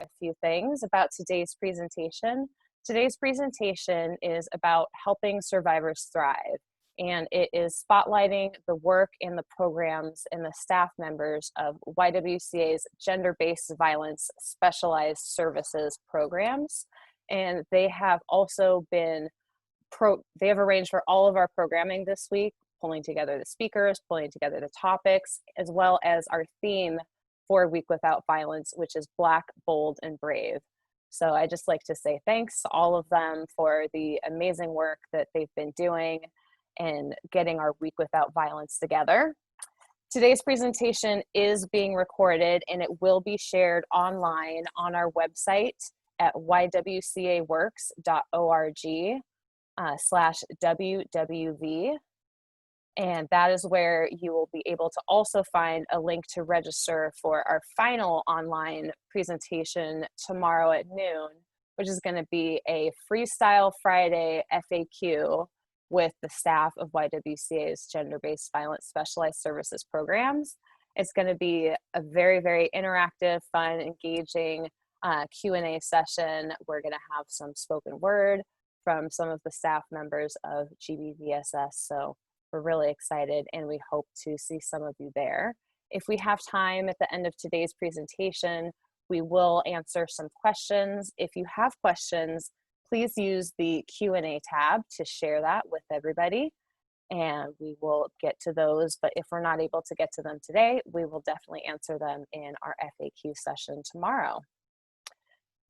a few things about today's presentation. Today's presentation is about helping survivors thrive, and it is spotlighting the work and the programs and the staff members of YWCA's Gender-Based Violence Specialized Services programs. And they have also been, they have arranged for all of our programming this week, pulling together the speakers, pulling together the topics, as well as our theme for Week Without Violence, which is Black, Bold, and Brave. So I just like to say thanks to all of them for the amazing work that they've been doing and getting our Week Without Violence together. Today's presentation is being recorded and it will be shared online on our website at ywcaworks.org/WWV. And that is where you will be able to also find a link to register for our final online presentation tomorrow at noon, which is going to be a Freestyle Friday FAQ with the staff of YWCA's Gender-Based Violence Specialized Services programs. It's going to be a very, very interactive, fun, engaging Q&A session. We're going to have some spoken word from some of the staff members of GBVSS. So we're really excited and we hope to see some of you there. If we have time at the end of today's presentation, we will answer some questions. If you have questions, please use the Q&A tab to share that with everybody and we will get to those. But if we're not able to get to them today, we will definitely answer them in our FAQ session tomorrow.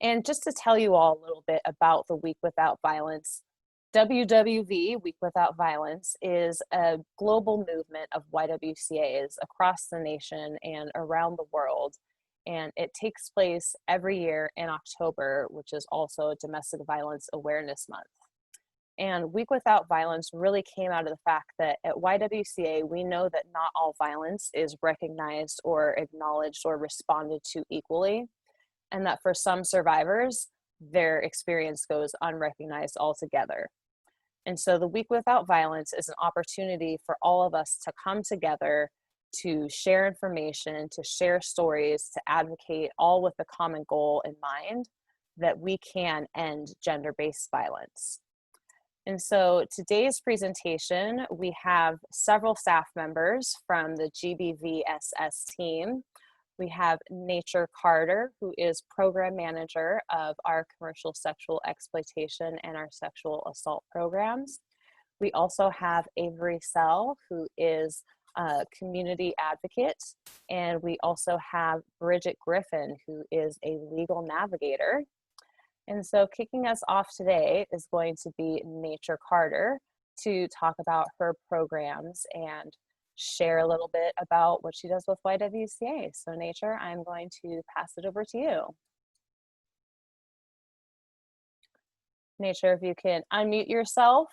And just to tell you all a little bit about the Week Without Violence, WWV, Week Without Violence, is a global movement of YWCAs across the nation and around the world. And it takes place every year in October, which is also Domestic Violence Awareness Month. And Week Without Violence really came out of the fact that at YWCA, we know that not all violence is recognized or acknowledged or responded to equally. And that for some survivors, their experience goes unrecognized altogether. And so the Week Without Violence is an opportunity for all of us to come together, to share information, to share stories, to advocate, all with the common goal in mind that we can end gender-based violence. And so today's presentation, we have several staff members from the GBVSS team. We have Nature Carter, who is program manager of our commercial sexual exploitation and our sexual assault programs. We also have Avery Sell, who is a community advocate. And we also have Bridget Griffin, who is a legal navigator. And so kicking us off today is going to be Nature Carter to talk about her programs and share a little bit about what she does with YWCA. So Nature, I'm going to pass it over to you. Nature, if you can unmute yourself.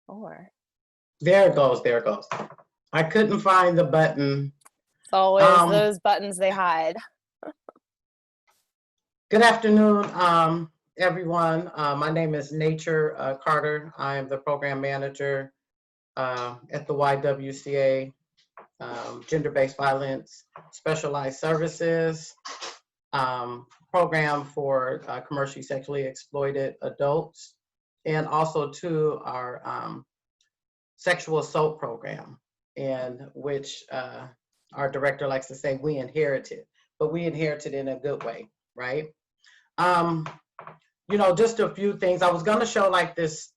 Or there it goes, there it goes. I couldn't find the button. It's always those buttons they hide. Good afternoon, everyone. My name is Nature Carter. I am the program manager at the YWCA Gender-Based Violence Specialized Services program for commercially sexually exploited adults, and also to our sexual assault program, and which our director likes to say we inherited, but we inherited in a good way, right? You know, just a few things. I was going to show like this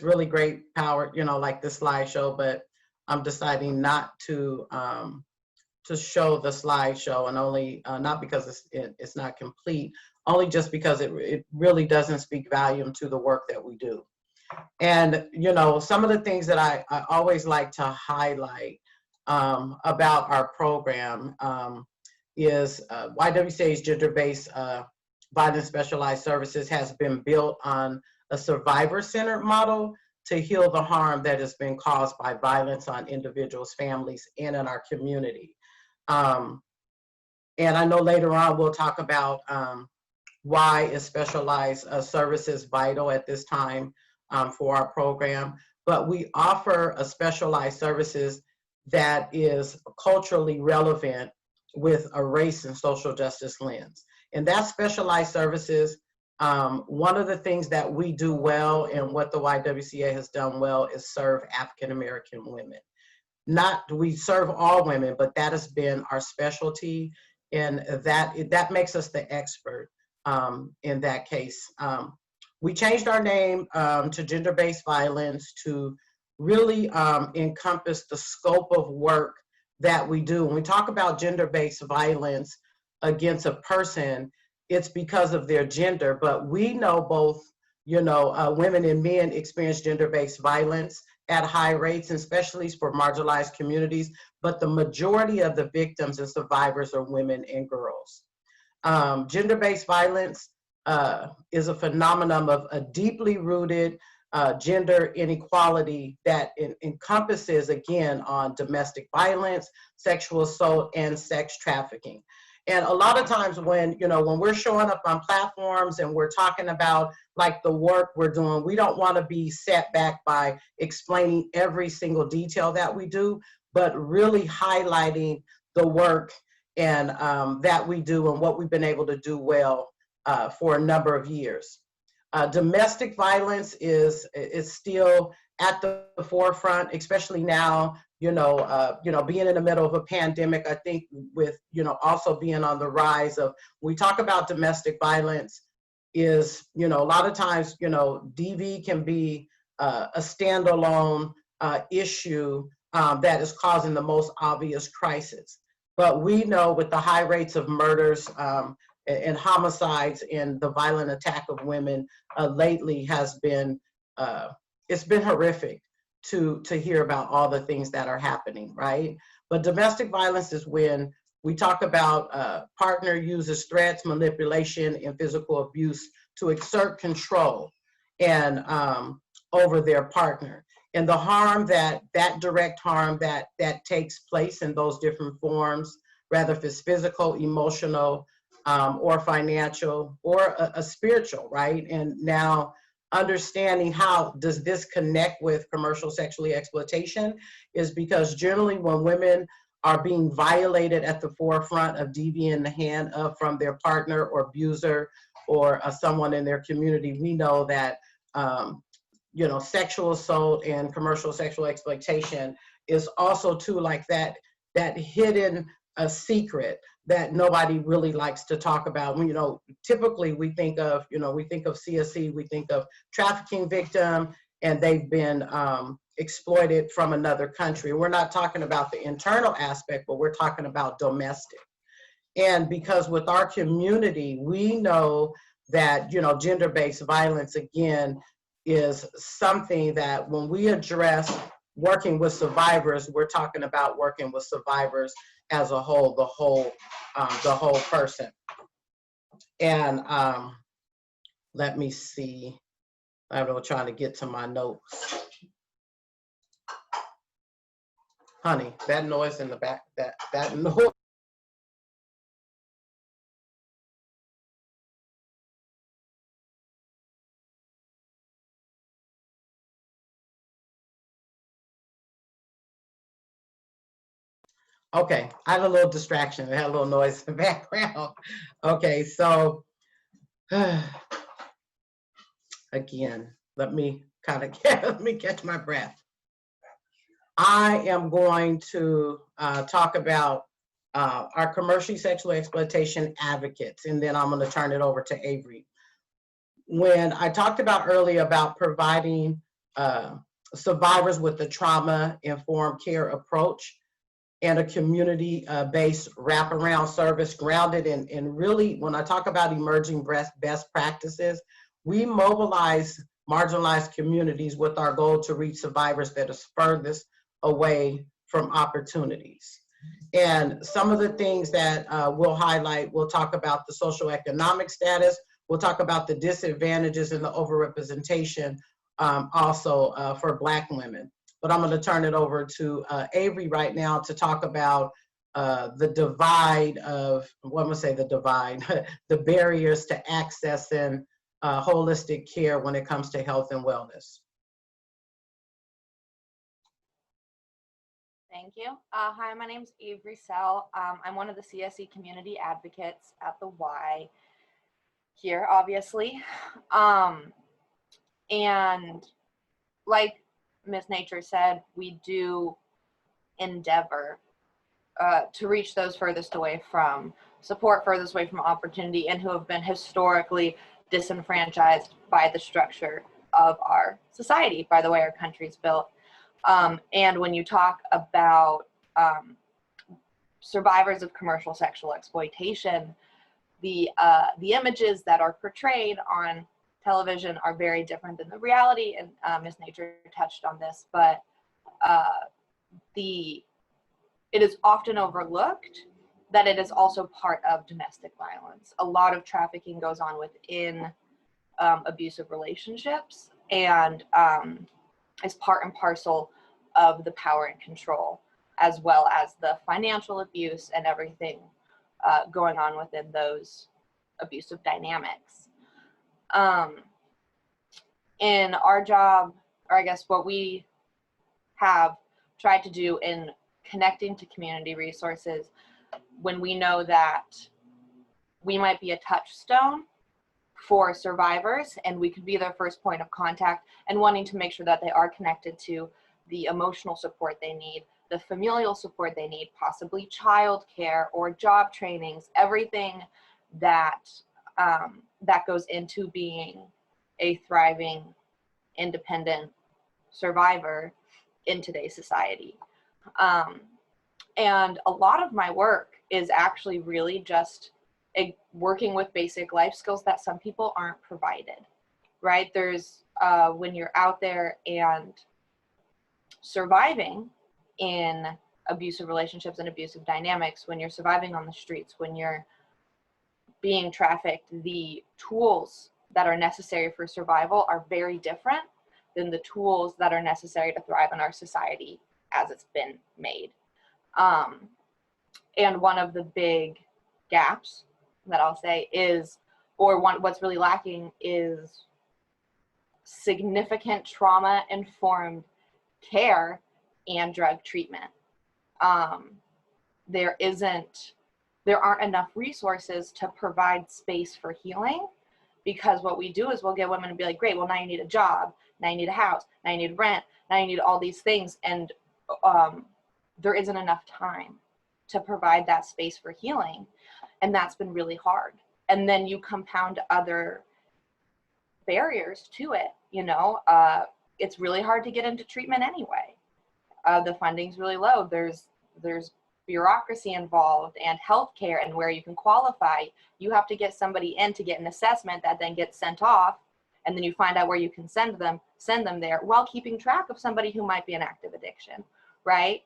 really great power, you know, like this slideshow, but I'm deciding not to show the slideshow, and only not because it's not complete, only just because it really doesn't speak volume to the work that we do. And you know, some of the things that I always like to highlight about our program is YWCA's Gender-Based Violence Specialized Services has been built on a survivor-centered model to heal the harm that has been caused by violence on individuals, families, and in our community. And I know later on we'll talk about why is specialized services vital at this time for our program. but we offer a specialized services that is culturally relevant with a race and social justice lens. And that specialized services, one of the things that we do well and what the YWCA has done well is serve African American women. Not we serve all women, but that has been our specialty, and that makes us the expert in that case. We changed our name to gender-based violence to really encompass the scope of work that we do. When we talk about gender-based violence against a person, it's because of their gender, but we know both, women and men experience gender-based violence at high rates, and especially for marginalized communities, but the majority of the victims and survivors are women and girls. Gender-based violence is a phenomenon of a deeply rooted gender inequality that encompasses, again, on domestic violence, sexual assault, and sex trafficking. And a lot of times when we're showing up on platforms and we're talking about like the work we're doing, we don't want to be set back by explaining every single detail that we do, but really highlighting the work and that we do and what we've been able to do well for a number of years. Domestic violence is still at the forefront, especially now, being in the middle of a pandemic. I think with, also being on the rise of, when we talk about domestic violence is, a lot of times, DV can be a standalone issue that is causing the most obvious crisis. But we know with the high rates of murders and homicides and the violent attack of women lately has been, it's been horrific to hear about all the things that are happening, right? But domestic violence is when we talk about partner uses threats, manipulation, and physical abuse to exert control and over their partner. And the harm that direct harm that takes place in those different forms, whether if it's physical, emotional, or financial, or a spiritual, right? And now understanding how does this connect with commercial sexually exploitation is because generally when women are being violated at the forefront of deviating the hand of from their partner or abuser or someone in their community, we know that sexual assault and commercial sexual exploitation is also too like that hidden secret that nobody really likes to talk about. Typically we think of CSE, we think of trafficking victim, and they've been exploited from another country. We're not talking about the internal aspect, but we're talking about domestic. And because with our community, we know that, gender-based violence, again, is something that when we address working with survivors, we're talking about working with survivors as a whole, the whole person. And let me see. I'm trying to get to my notes. Honey, that noise in the back, that noise. Okay, I had a little distraction. I had a little noise in the background. Okay, so again, let me catch my breath. I am going to talk about our commercial sexual exploitation advocates, and then I'm going to turn it over to Avery. When I talked about earlier about providing survivors with the trauma-informed care approach, and a community-based wraparound service grounded in really, when I talk about emerging best practices, we mobilize marginalized communities with our goal to reach survivors that are furthest away from opportunities. And some of the things that we'll highlight, we'll talk about the socioeconomic status, we'll talk about the disadvantages and the overrepresentation also for Black women. But I'm going to turn it over to Avery right now to talk about the divide of, what I'm going to say the divide, the barriers to accessing holistic care when it comes to health and wellness. Thank you. Hi, my name's Avery Sell. I'm one of the CSE community advocates at the Y here, obviously. And like Miss Nature said, we do endeavor to reach those furthest away from support, furthest away from opportunity, and who have been historically disenfranchised by the structure of our society, by the way our country's built. And when you talk about survivors of commercial sexual exploitation, the images that are portrayed on television are very different than the reality, and Ms. Nature touched on this, but it is often overlooked that it is also part of domestic violence. A lot of trafficking goes on within abusive relationships, and is part and parcel of the power and control, as well as the financial abuse and everything going on within those abusive dynamics. In our job, or I guess what we have tried to do in connecting to community resources, when we know that we might be a touchstone for survivors and we could be their first point of contact, and wanting to make sure that they are connected to the emotional support they need, the familial support they need, possibly childcare or job trainings, everything that that goes into being a thriving, independent survivor in today's society. And a lot of my work is actually really just working with basic life skills that some people aren't provided, right? There's, when you're out there and surviving in abusive relationships and abusive dynamics, when you're surviving on the streets, when you're being trafficked, the tools that are necessary for survival are very different than the tools that are necessary to thrive in our society as it's been made. And one of the big gaps that I'll say is, or what's really lacking is significant trauma-informed care and drug treatment. There aren't enough resources to provide space for healing, because what we do is we'll get women and be like, great, well, now you need a job, now you need a house, now you need rent, now you need all these things, and there isn't enough time to provide that space for healing, and that's been really hard. And then you compound other barriers to it, it's really hard to get into treatment anyway. The funding's really low. There's bureaucracy involved, and healthcare, and where you can qualify, you have to get somebody in to get an assessment that then gets sent off, and then you find out where you can send them there, while keeping track of somebody who might be in active addiction, right?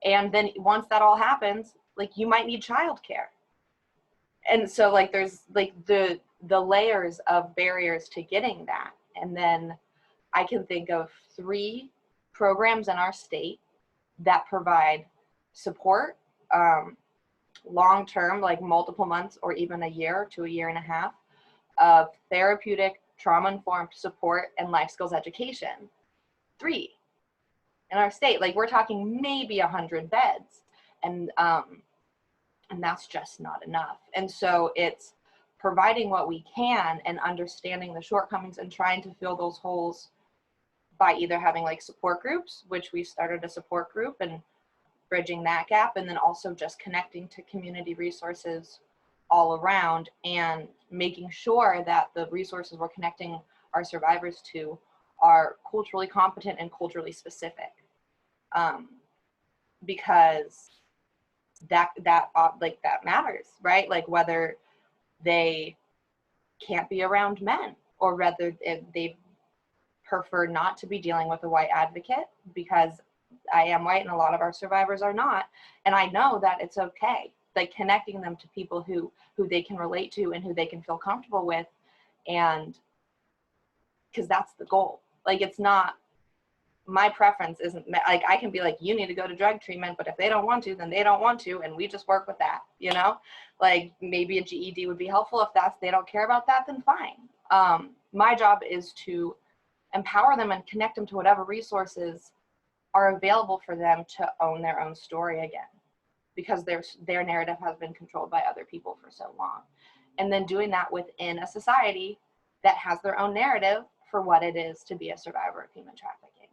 And then once that all happens, like, you might need childcare. And so, like, there's like the layers of barriers to getting that. And then I can think of 3 programs in our state that provide support, long-term, like multiple months or even a year to a year and a half of therapeutic, trauma-informed support and life skills education. 3 in our state. Like, we're talking maybe 100 beds, and that's just not enough. And so it's providing what we can and understanding the shortcomings and trying to fill those holes by either having like support groups, which we started a support group and bridging that gap, and then also just connecting to community resources all around and making sure that the resources we're connecting our survivors to are culturally competent and culturally specific, because that matters, right? Like, whether they can't be around men, or whether they prefer not to be dealing with a white advocate, because I am white and a lot of our survivors are not, and I know that it's okay. Like, connecting them to people who they can relate to and who they can feel comfortable with, and because that's the goal. Like, it's not, my preference isn't, like, I can be like, you need to go to drug treatment, but if they don't want to, then they don't want to, and we just work with that, like, maybe a GED would be helpful. If they don't care about that, then fine. My job is to empower them and connect them to whatever resources are available for them to own their own story again, because their narrative has been controlled by other people for so long. And then doing that within a society that has their own narrative for what it is to be a survivor of human trafficking.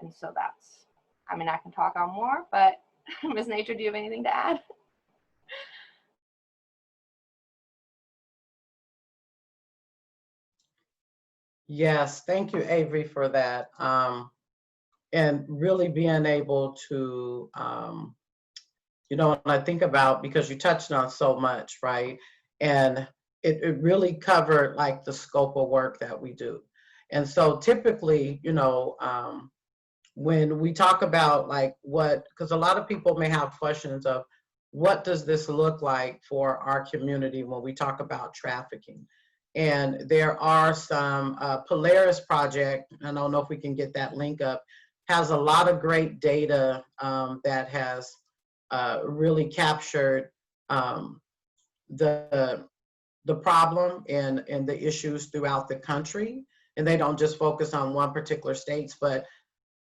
And so that's, I mean, I can talk on more, but Ms. Nature, do you have anything to add? Yes, thank you, Avery, for that. And really being able to, you know, when I think about, because you touched on so much, right? And it really covered like the scope of work that we do. And so typically, you know, when we talk about like what, because a lot of people may have questions of what does this look like for our community when we talk about trafficking. And there are some, Polaris Project, I don't know if we can get that link up, has a lot of great data that has really captured the problem and the issues throughout the country. And they don't just focus on one particular states, but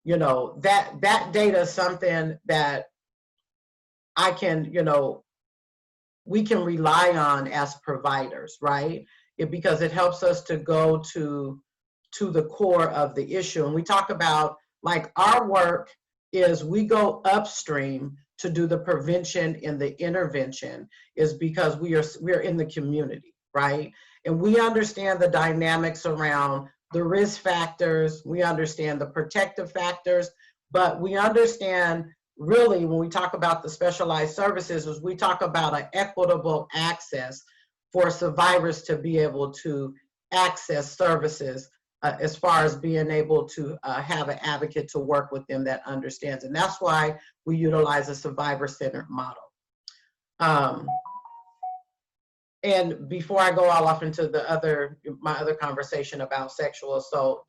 you know, that data is something that I can, you know, we can rely on as providers, right? Because it helps us to go to the core of the issue. And we talk about like our work is we go upstream to do the prevention and the intervention is because we're in the community, right? And we understand the dynamics around the risk factors, we understand the protective factors, but we understand really when we talk about the specialized services is we talk about an equitable access for survivors to be able to access services as far as being able to have an advocate to work with them that understands. And that's why we utilize a survivor-centered model. And before I go all off into the my other conversation about sexual assault,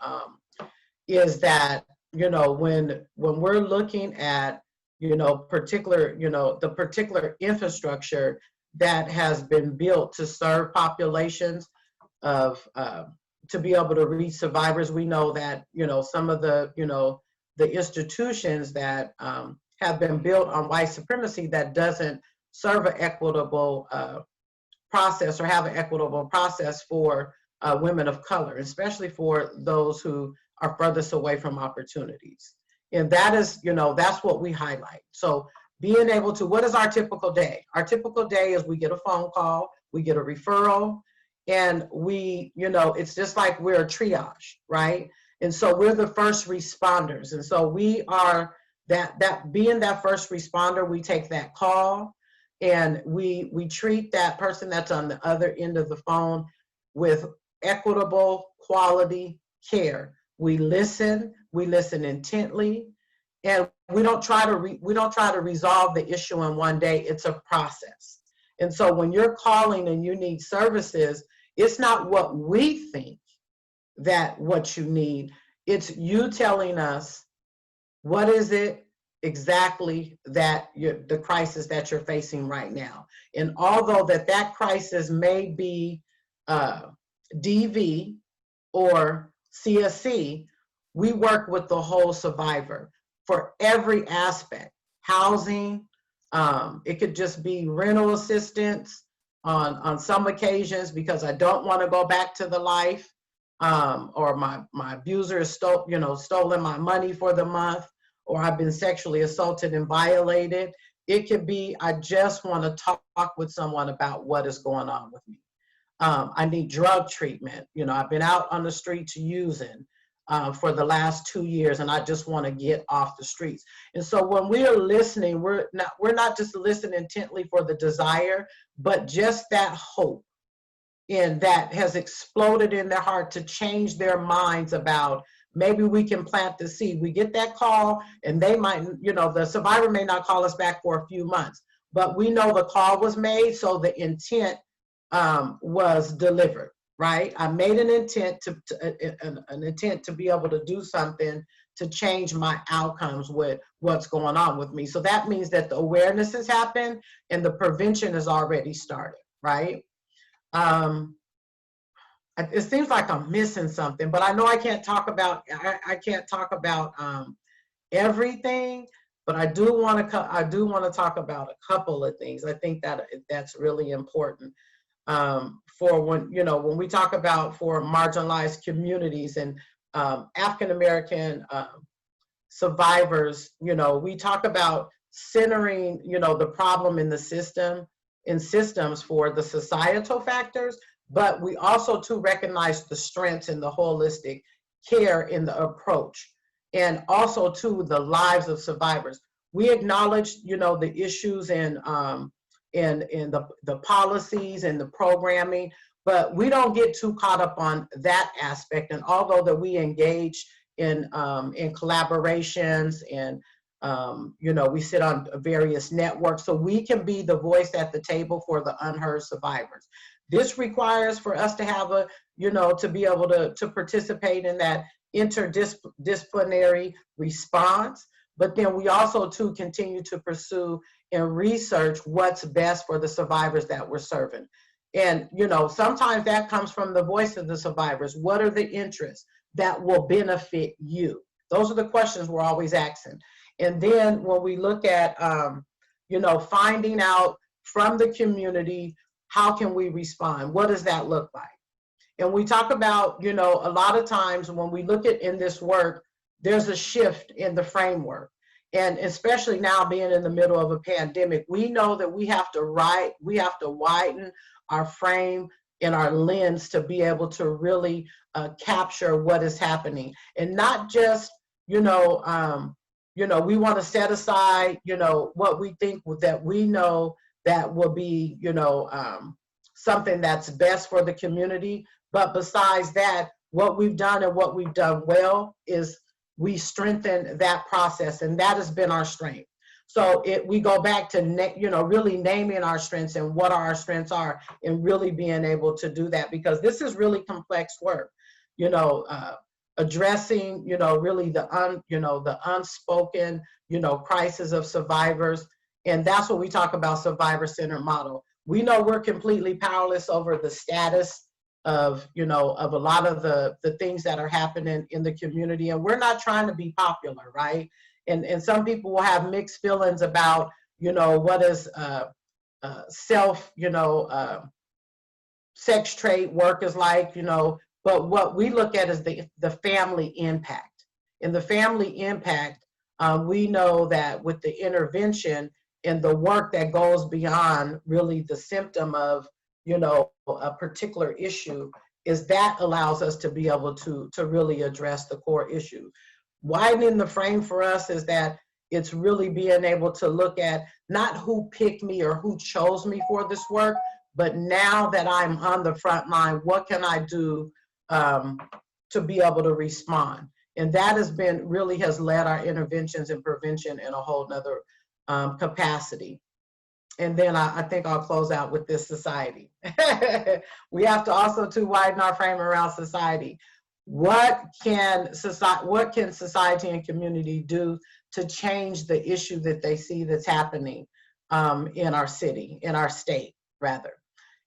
is that, you know, when we're looking at, you know, the particular infrastructure that has been built to serve populations of, to be able to reach survivors, we know that, you know, some of the, you know, the institutions that have been built on white supremacy that doesn't serve an equitable process or have an equitable process for women of color, especially for those who are furthest away from opportunities. And that is, you know, that's what we highlight. So being able to, what is our typical day? Our typical day is we get a phone call, we get a referral, and we, you know, it's just like we're a triage, right? And so we're the first responders. And so we are that being that first responder, we take that call and we treat that person that's on the other end of the phone with equitable quality care. We listen intently, and we don't try to resolve the issue in one day. It's a process. And so when you're calling and you need services, it's not what we think that what you need. It's you telling us what is it exactly that the crisis that you're facing right now. And although that crisis may be DV or CSC, we work with the whole survivor for every aspect. Housing, it could just be rental assistance on some occasions because I don't want to go back to the life, or my abuser has stolen my money for the month, or I've been sexually assaulted and violated. It could be I just want to talk with someone about what is going on with me. I need drug treatment. You know, I've been out on the streets using for the last 2 years, and I just want to get off the streets. And so when we are listening, we're not just listening intently for the desire, but just that hope, and that has exploded in their heart to change their minds about maybe we can plant the seed. We get that call, and they might, you know, the survivor may not call us back for a few months, but we know the call was made, so the intent was delivered, right? I made an intent to be able to do something to change my outcomes with what's going on with me. So that means that the awareness has happened and the prevention has already started, right? it seems like I'm missing something, but I know I can't talk about, I can't talk about everything, but I do want to talk about a couple of things. I think that that's really important for when, you know, when we talk about for marginalized communities and African American survivors, you know, we talk about centering, you know, the problem in the system, in systems for the societal factors, but we also too recognize the strengths in the holistic care in the approach, and also too the lives of survivors. We acknowledge, you know, the issues in the policies and the programming, but we don't get too caught up on that aspect. And although that we engage in collaborations and you know, we sit on various networks, so we can be the voice at the table for the unheard survivors. This requires for us to have a, you know, to be able to participate in that interdisciplinary response, but then we also too continue to pursue and research what's best for the survivors that we're serving. And, you know, sometimes that comes from the voice of the survivors. What are the interests that will benefit you? Those are the questions we're always asking. And then when we look at, you know, finding out from the community, how can we respond? What does that look like? And we talk about, you know, a lot of times when we look at in this work, there's a shift in the framework. And especially now being in the middle of a pandemic, we know that we have to widen our frame and our lens to be able to really capture what is happening. And not just, you know, we want to set aside, you know, what we think that we know that will be, you know, something that's best for the community. But besides that, what we've done and what we've done well is we strengthen that process, and that has been our strength. So we go back to, you know, really naming our strengths and what our strengths are, and really being able to do that, because this is really complex work, you know, addressing, you know, really the unspoken, you know, crisis of survivors. And that's what we talk about, survivor-centered model. We know we're completely powerless over the status of, you know, of a lot of the things that are happening in the community. And we're not trying to be popular, right? And some people will have mixed feelings about, you know, what is self, you know, sex trade work is like, you know, but what we look at is the family impact. And the family impact, we know that with the intervention and the work that goes beyond really the symptom of, you know, a particular issue, is that allows us to be able to really address the core issue. Widening the frame for us is that it's really being able to look at not who picked me or who chose me for this work, but now that I'm on the front line, what can I do to be able to respond? And that has led our interventions and prevention in a whole nother capacity. And then I think I'll close out with this: society. We have to also to widen our frame around society. What can society and community do to change the issue that they see that's happening in our city, in our state, rather?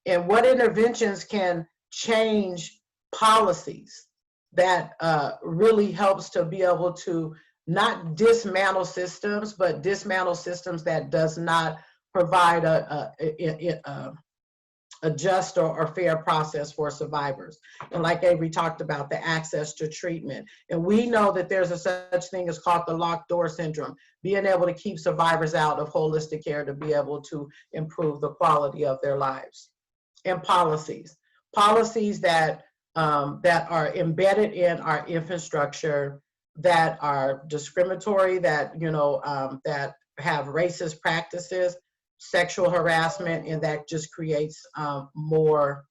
And what interventions can change policies that really helps to be able to not dismantle systems, but dismantle systems that does not provide a just or fair process for survivors. And like Avery talked about, the access to treatment. And we know that there's a such thing as called the locked door syndrome, being able to keep survivors out of holistic care to be able to improve the quality of their lives. And policies that are embedded in our infrastructure, that are discriminatory, that, you know, that have racist practices, sexual harassment, and that just creates more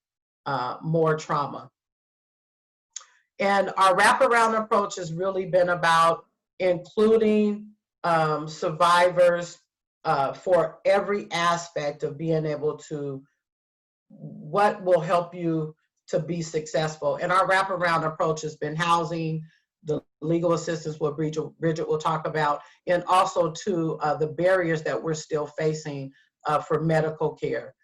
trauma. And our wraparound approach has really been about including survivors for every aspect of being able to, what will help you to be successful. And our wraparound approach has been housing, the legal assistance, what Bridget will talk about, and also to the barriers that we're still facing for medical care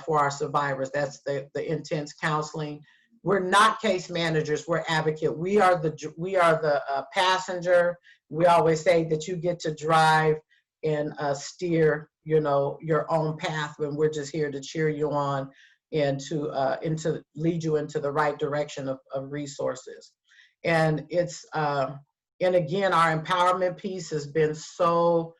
for our survivors. That's the intense counseling, we're not case managers, we're advocate. We are the passenger. We always say that you get to drive and steer, you know, your own path, when we're just here to cheer you on and to lead you into the right direction of resources. And it's and again, our empowerment piece has been so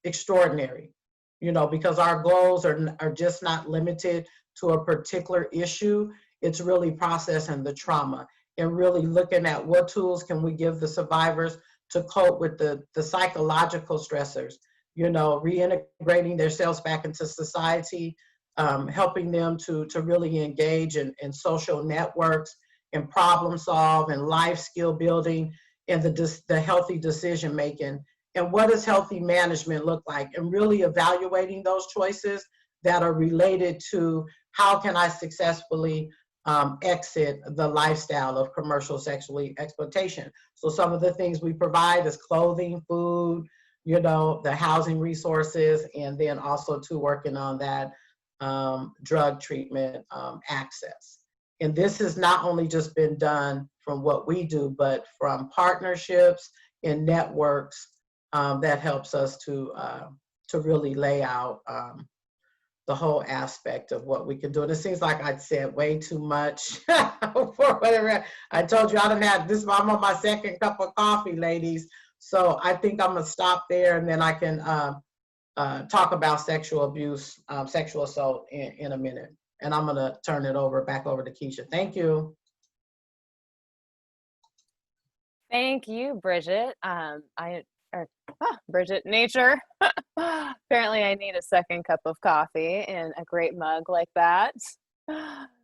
extraordinary, you know, because our goals are just not limited to a particular issue. It's really processing the trauma and really looking at what tools can we give the survivors to cope with the psychological stressors, you know, reintegrating themselves back into society, helping them to really engage in social networks and problem solve and life skill building and the healthy decision making. And what does healthy management look like? And really evaluating those choices that are related to how can I successfully exit the lifestyle of commercial sexual exploitation. So some of the things we provide is clothing, food, you know, the housing resources, and then also to working on that drug treatment access. And this has not only just been done from what we do, but from partnerships and networks that helps us to really lay out the whole aspect of what we can do. And it seems like I said way too much for whatever. I told you I done had this, I'm on my second cup of coffee, ladies. So I think I'm gonna stop there, and then I can talk about sexual abuse, sexual assault in a minute. And I'm gonna turn it back over to Keisha. Thank you. Thank you, Bridget. Bridget Nature. Apparently I need a second cup of coffee in a great mug like that.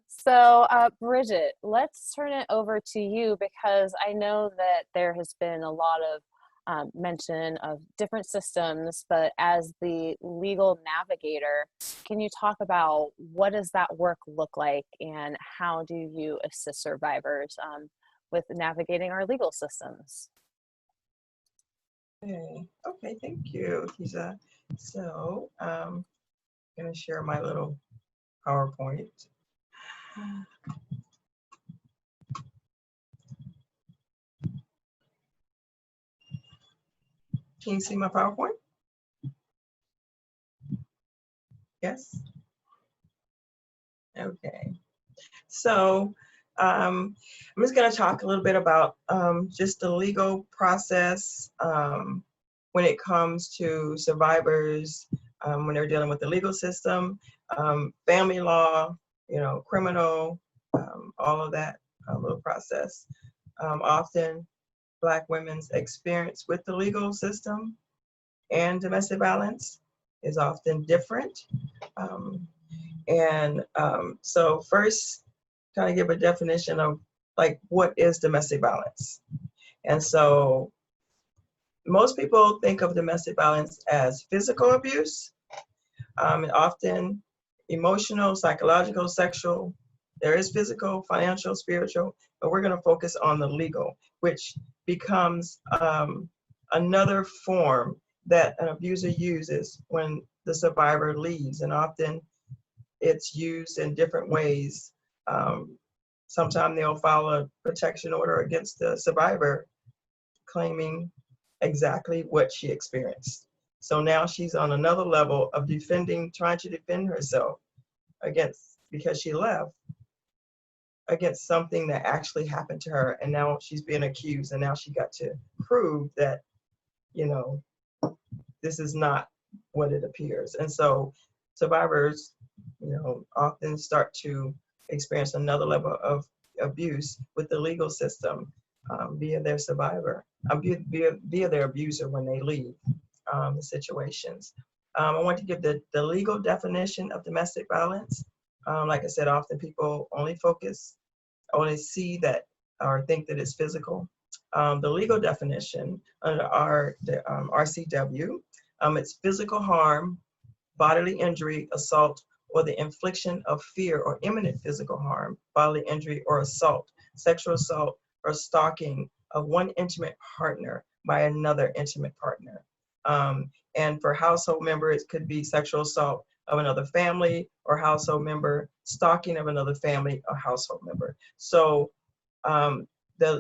So Bridget, let's turn it over to you, because I know that there has been a lot of mention of different systems, but as the legal navigator, can you talk about what does that work look like, and how do you assist survivors with navigating our legal systems? Okay, thank you, Keisha. So I'm going to share my little PowerPoint. Can you see my PowerPoint? Yes? Okay. So I'm just going to talk a little bit about just the legal process when it comes to survivors, when they're dealing with the legal system, family law, you know, criminal, all of that little process. Often Black women's experience with the legal system and domestic violence is often different. So first, kind of give a definition of like, what is domestic violence? And so most people think of domestic violence as physical abuse, and often emotional, psychological, sexual. There is physical, financial, spiritual, but we're going to focus on the legal, which becomes another form that an abuser uses when the survivor leaves. And often it's used in different ways. Sometimes they'll file a protection order against the survivor, claiming exactly what she experienced. So now she's on another level of trying to defend herself because she left, against something that actually happened to her. And now she's being accused, and now she got to prove that, you know, this is not what it appears. And so survivors, you know, often start to experience another level of abuse with the legal system via their survivor, via their abuser when they leave the situations. I want to give the legal definition of domestic violence. Like I said, often people only see that or think that it's physical. The legal definition under the RCW, it's physical harm, bodily injury, assault, or the infliction of fear or imminent physical harm, bodily injury or assault, sexual assault, or stalking of one intimate partner by another intimate partner. And for household members, it could be sexual assault of another family or household member, stalking of another family or household member. So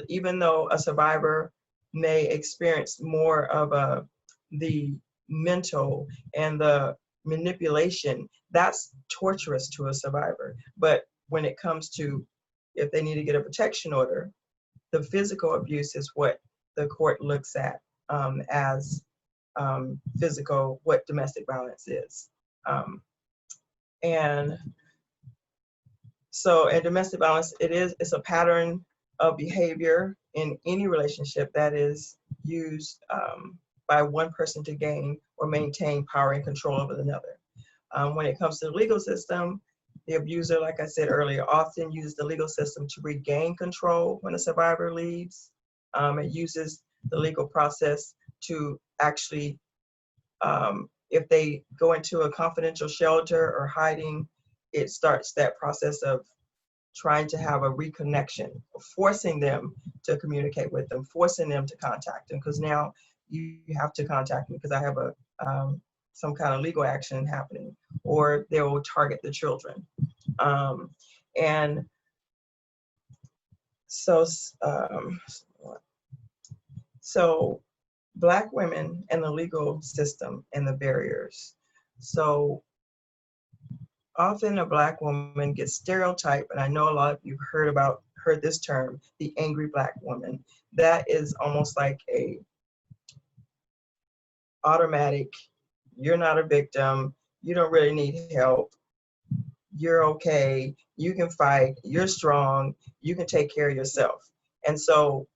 even though a survivor may experience more of the mental and the manipulation, that's torturous to a survivor. But when it comes to if they need to get a protection order, the physical abuse is what the court looks at as physical, what domestic violence is. And so, in domestic violence, it's a pattern of behavior in any relationship that is used by one person to gain or maintain power and control over another. When it comes to the legal system, the abuser, like I said earlier, often uses the legal system to regain control when a survivor leaves. It uses the legal process to actually, if they go into a confidential shelter or hiding, it starts that process of trying to have a reconnection, forcing them to communicate with them, forcing them to contact them, because now you have to contact me because I have some kind of legal action happening, or they will target the children. And so, so Black women and the legal system and the barriers. So often a Black woman gets stereotyped, and I know a lot of you heard this term, the angry Black woman. That is almost like a automatic, you're not a victim, you don't really need help, you're okay, you can fight, you're strong, you can take care of yourself. And so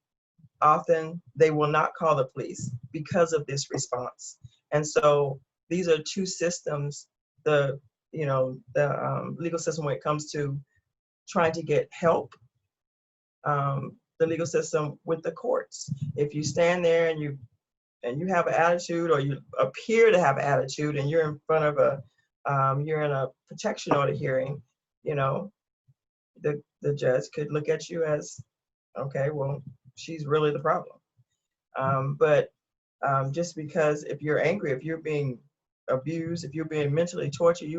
often they will not call the police because of this response. And so these are two systems, the legal system when it comes to trying to get help, the legal system with the courts. If you stand there and you have an attitude, or you appear to have an attitude, and you're in front of you're in a protection order hearing, the judge could look at you as, okay, well, she's really the problem. But just because if you're angry, if you're being abused, if you're being mentally tortured,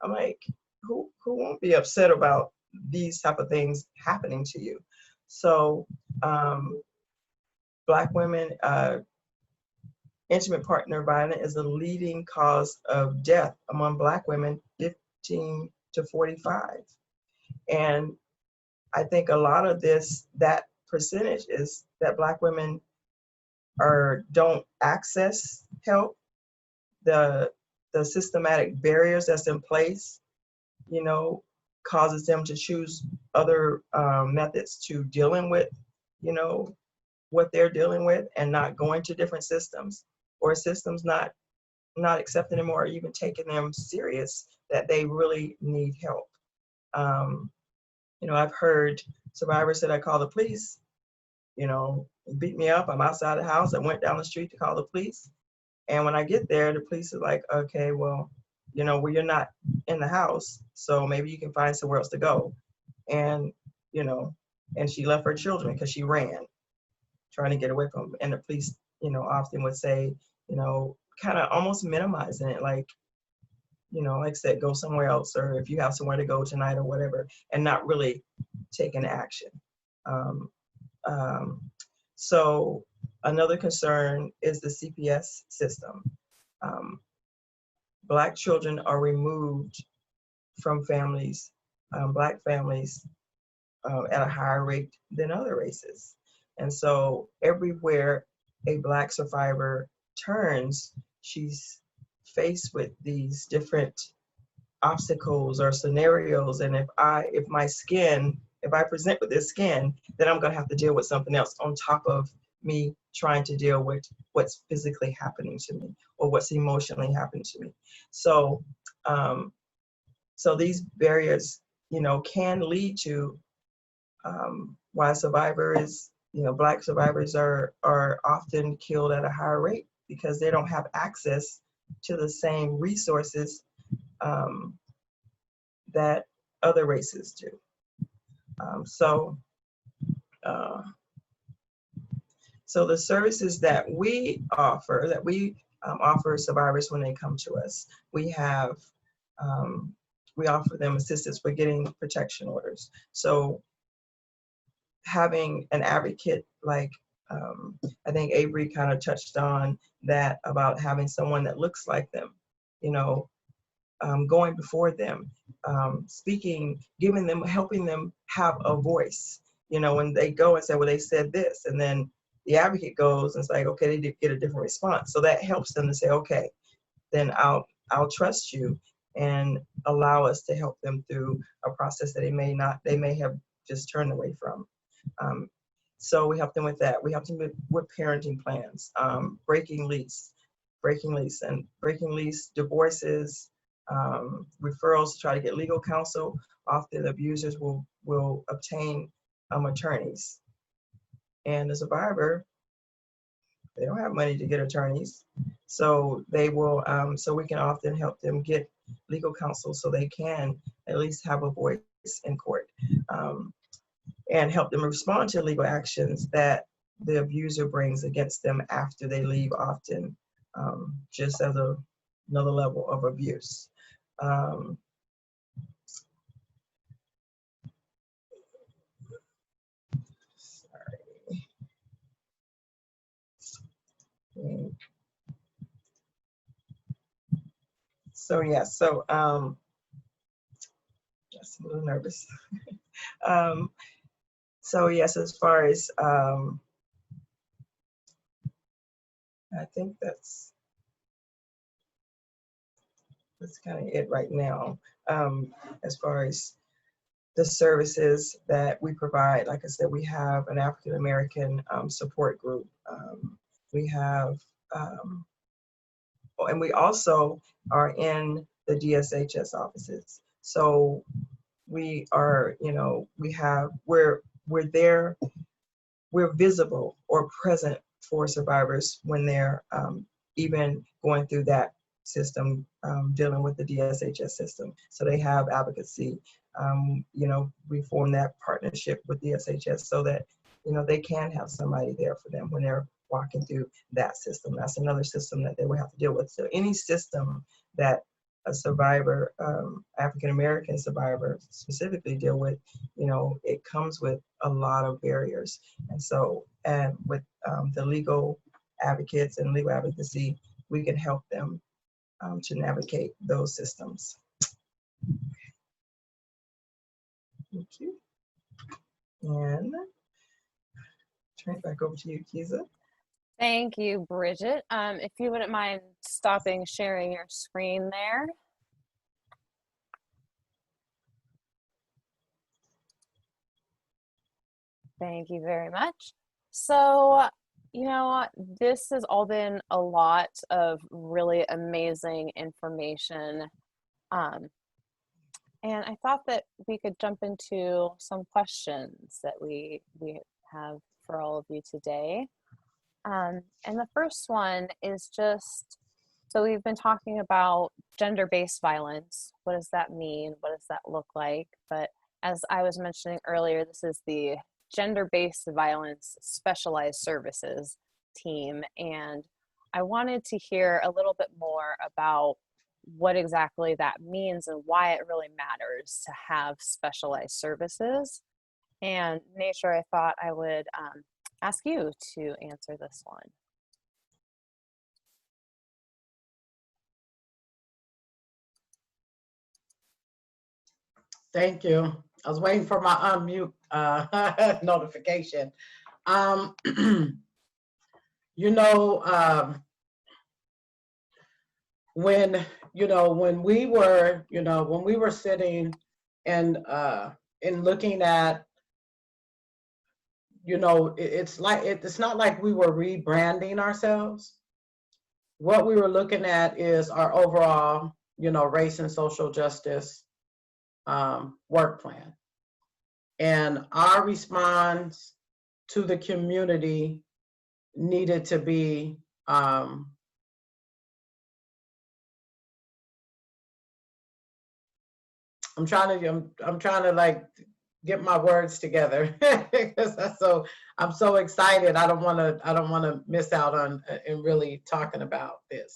I'm like, who won't be upset about these type of things happening to you? So Black women, intimate partner violence is the leading cause of death among Black women 15 to 45. And I think a lot of that percentage is that Black women don't access help. The systematic barriers that's in place, causes them to choose other methods to dealing with, what they're dealing with, and not going to different systems, or systems not accepting them or even taking them serious that they really need help. I've heard survivors said, I called the police, beat me up, I'm outside the house, I went down the street to call the police. And when I get there, the police is like, okay, well, you're not in the house, so maybe you can find somewhere else to go. And, and she left her children because she ran, trying to get away from them. And the police, often would say, kind of almost minimizing it, like, like I said, go somewhere else, or if you have somewhere to go tonight or whatever, and not really taking action. So another concern is the CPS system. Black children are removed from families, Black families, at a higher rate than other races. And so everywhere a Black survivor turns, she's faced with these different obstacles or scenarios. And if I present with this skin, then I'm gonna have to deal with something else on top of me trying to deal with what's physically happening to me or what's emotionally happening to me. So, so these barriers, can lead to why Black survivors are often killed at a higher rate, because they don't have access to the same resources that other races do. So the services that we offer survivors when they come to us, we have we offer them assistance with getting protection orders. So having an advocate like, I think Avery kind of touched on that, about having someone that looks like them, you know, going before them, speaking, giving them, helping them have a voice. You know, when they go and say, well, they said this, and then the advocate goes and it's like, okay, they did get a different response. So that helps them to say, okay, then I'll trust you, and allow us to help them through a process that they may have just turned away from. So we help them with that. We help them with parenting plans, breaking lease, divorces, referrals to try to get legal counsel. Often abusers will obtain attorneys, and the survivor, they don't have money to get attorneys, so they will. So we can often help them get legal counsel so they can at least have a voice in court, and help them respond to legal actions that the abuser brings against them after they leave, often just as another level of abuse. So yeah, so just a little nervous. So yes, as far as I think that's kind of it right now. As far as the services that we provide, like I said, we have an African American support group. We have, and we also are in the DSHS offices. So we are, you know, we're there, we're visible or present for survivors when they're even going through that system, dealing with the DSHS system. So they have advocacy. You know, we form that partnership with DSHS so that, you know, they can have somebody there for them when they're walking through that system. That's another system that they will have to deal with. So any system that a survivor, African American survivor specifically deal with, you know, it comes with a lot of barriers. And so, and with the legal advocates and legal advocacy, we can help them to navigate those systems. Thank you. And turn it back over to you, Kiza. Thank you, Bridget. If you wouldn't mind stopping sharing your screen there. Thank you very much. So, you know, this has all been a lot of really amazing information. And I thought that we could jump into some questions that we have for all of you today. And the first one is just, so we've been talking about gender-based violence. What does that mean? What does that look like? But as I was mentioning earlier, this is the gender-based violence specialized services team. And I wanted to hear a little bit more about what exactly that means and why it really matters to have specialized services. And Nature, I thought I would ask you to answer this one. Thank you. I was waiting for my unmute notification. You know, when we were sitting and looking at, you know, it's not like we were rebranding ourselves. What we were looking at is our overall, you know, race and social justice work plan. And our response to the community needed to be I'm trying to like get my words together because I'm so excited. I don't want to miss out on in really talking about this.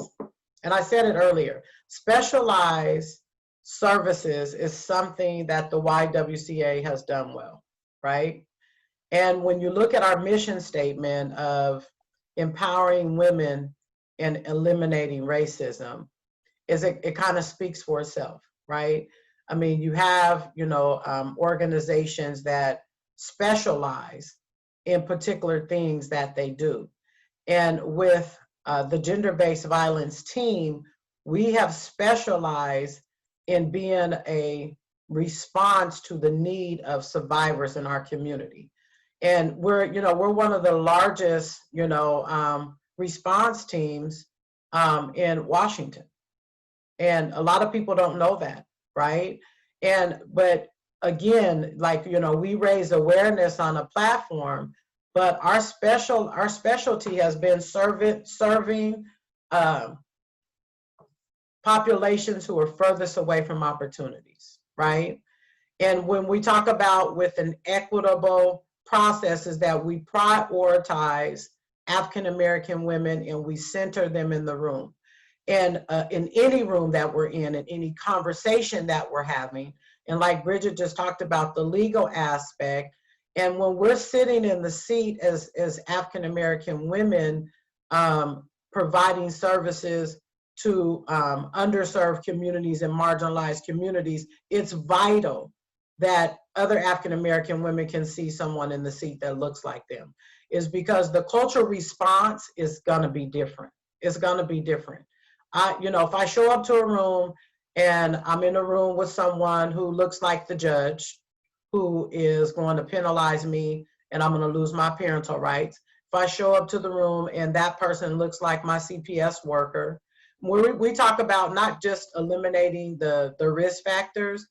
And I said it earlier, specialized services is something that the YWCA has done well, right? And when you look at our mission statement of empowering women and eliminating racism, it kind of speaks for itself, right? I mean, you have, organizations that specialize in particular things that they do. And with the gender-based violence team, we have specialized in being a response to the need of survivors in our community. And we're one of the largest, response teams in Washington. And a lot of people don't know that, right? But again, we raise awareness on a platform, but our specialty has been serving populations who are furthest away from opportunities, right? And when we talk about with an equitable process is that we prioritize African American women and we center them in the room. And in any room that we're in any conversation that we're having, and like Bridget just talked about the legal aspect, and when we're sitting in the seat as African American women providing services to underserved communities and marginalized communities, it's vital that other African American women can see someone in the seat that looks like them, is because the cultural response is gonna be different. It's gonna be different. If I show up to a room and I'm in a room with someone who looks like the judge, who is going to penalize me and I'm going to lose my parental rights. If I show up to the room and that person looks like my CPS worker, we talk about not just eliminating the risk factors,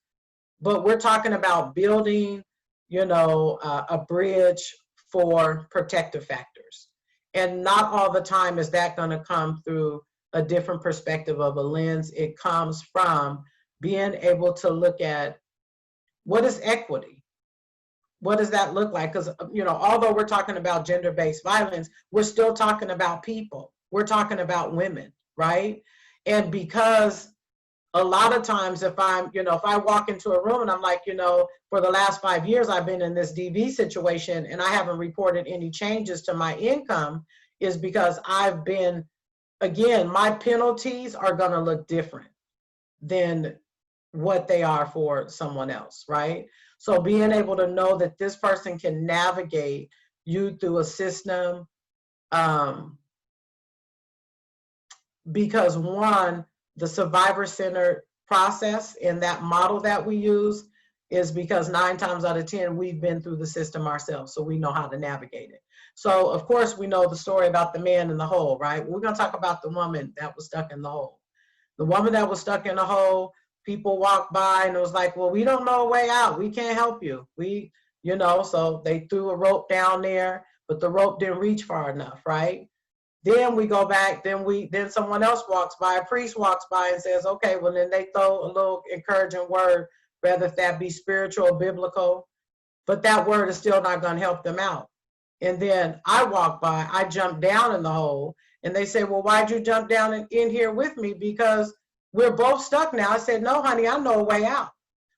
but we're talking about building, a bridge for protective factors. And not all the time is that going to come through a different perspective of a lens. It comes from being able to look at what is equity? What does that look like? Because, although we're talking about gender-based violence, we're still talking about people. We're talking about women, right? And because a lot of times if I walk into a room and I'm like, for the last 5 years, I've been in this DV situation and I haven't reported any changes to my income, is because I've been, again, my penalties are going to look different than what they are for someone else, right? So being able to know that this person can navigate you through a system, because one, the survivor-centered process and that model that we use is because 9 times out of 10, we've been through the system ourselves, so we know how to navigate it. So of course, we know the story about the man in the hole, right? We're gonna talk about the woman that was stuck in the hole. The woman that was stuck in the hole, people walked by and it was like, well, we don't know a way out. We can't help you. So they threw a rope down there, but the rope didn't reach far enough, right? Then we go back, then someone else walks by, a priest walks by and says, okay, well then they throw a little encouraging word, whether that be spiritual or biblical, but that word is still not gonna help them out. And then I walk by, I jump down in the hole, and they say, well, why'd you jump down in here with me? Because we're both stuck now. I said, no, honey, I know a way out.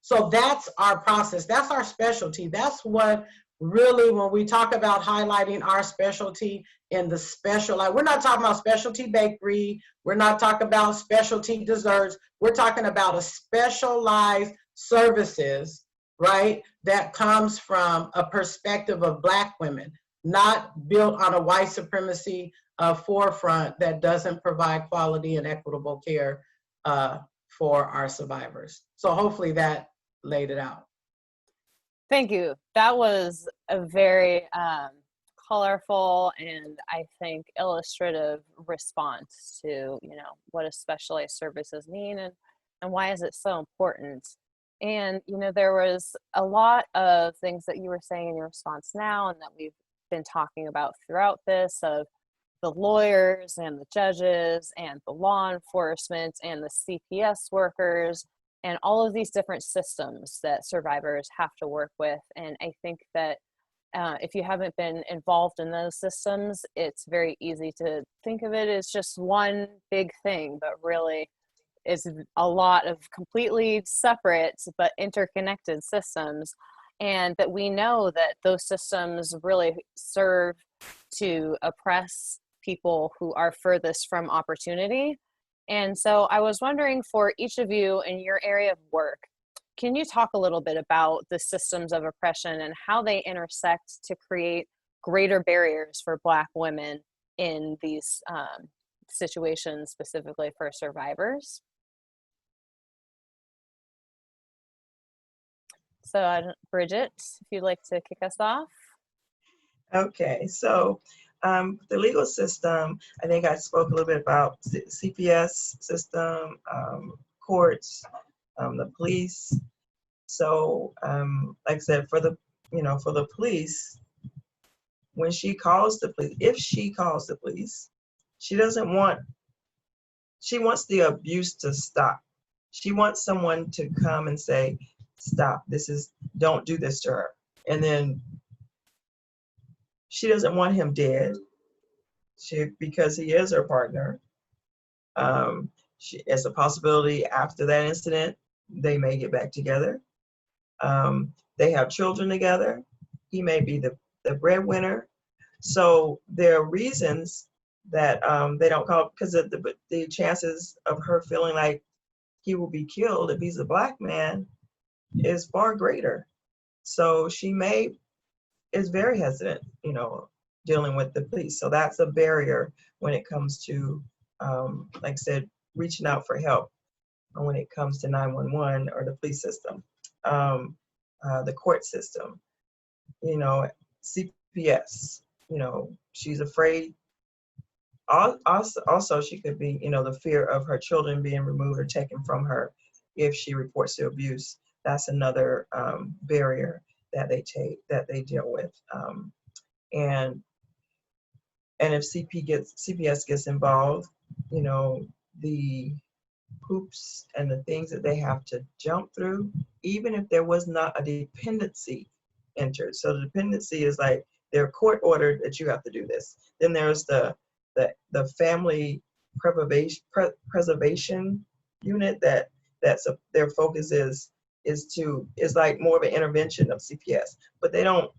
So that's our process. That's our specialty. That's what really, when we talk about highlighting our specialty in the special, like we're not talking about specialty bakery. We're not talking about specialty desserts. We're talking about a specialized services, right? That comes from a perspective of Black women, not built on a white supremacy forefront that doesn't provide quality and equitable care for our survivors. So hopefully that laid it out. Thank you. That was a very colorful and I think illustrative response to, what a specialized services mean and why is it so important. And, there was a lot of things that you were saying in your response now and that we've been talking about throughout this, of the lawyers and the judges and the law enforcement and the CPS workers and all of these different systems that survivors have to work with. And I think that if you haven't been involved in those systems, it's very easy to think of it as just one big thing, but really is a lot of completely separate but interconnected systems, and that we know that those systems really serve to oppress people who are furthest from opportunity. And so I was wondering, for each of you in your area of work, can you talk a little bit about the systems of oppression and how they intersect to create greater barriers for Black women in these situations, specifically for survivors? So, Bridget, if you'd like to kick us off. Okay, so the legal system, I think I spoke a little bit about CPS system, courts, the police. So, like I said, for the police, when she calls the police, if she calls the police, she wants the abuse to stop. She wants someone to come and say, stop, don't do this to her. And then she doesn't want him dead, because he is her partner. It's a possibility after that incident, they may get back together. They have children together. He may be the breadwinner. So there are reasons that they don't call, because the chances of her feeling like he will be killed if he's a Black man is far greater. So she is very hesitant, dealing with the police. So that's a barrier when it comes to, like I said, reaching out for help when it comes to 911 or the police system, the court system, CPS, she's afraid. Also, she could be, the fear of her children being removed or taken from her if she reports the abuse. That's another barrier that they deal with. And if CPS gets involved, the hoops and the things that they have to jump through, even if there was not a dependency entered. So the dependency is like they're court ordered that you have to do this. Then there's the family preservation unit their focus is like more of an intervention of CPS, but they don't.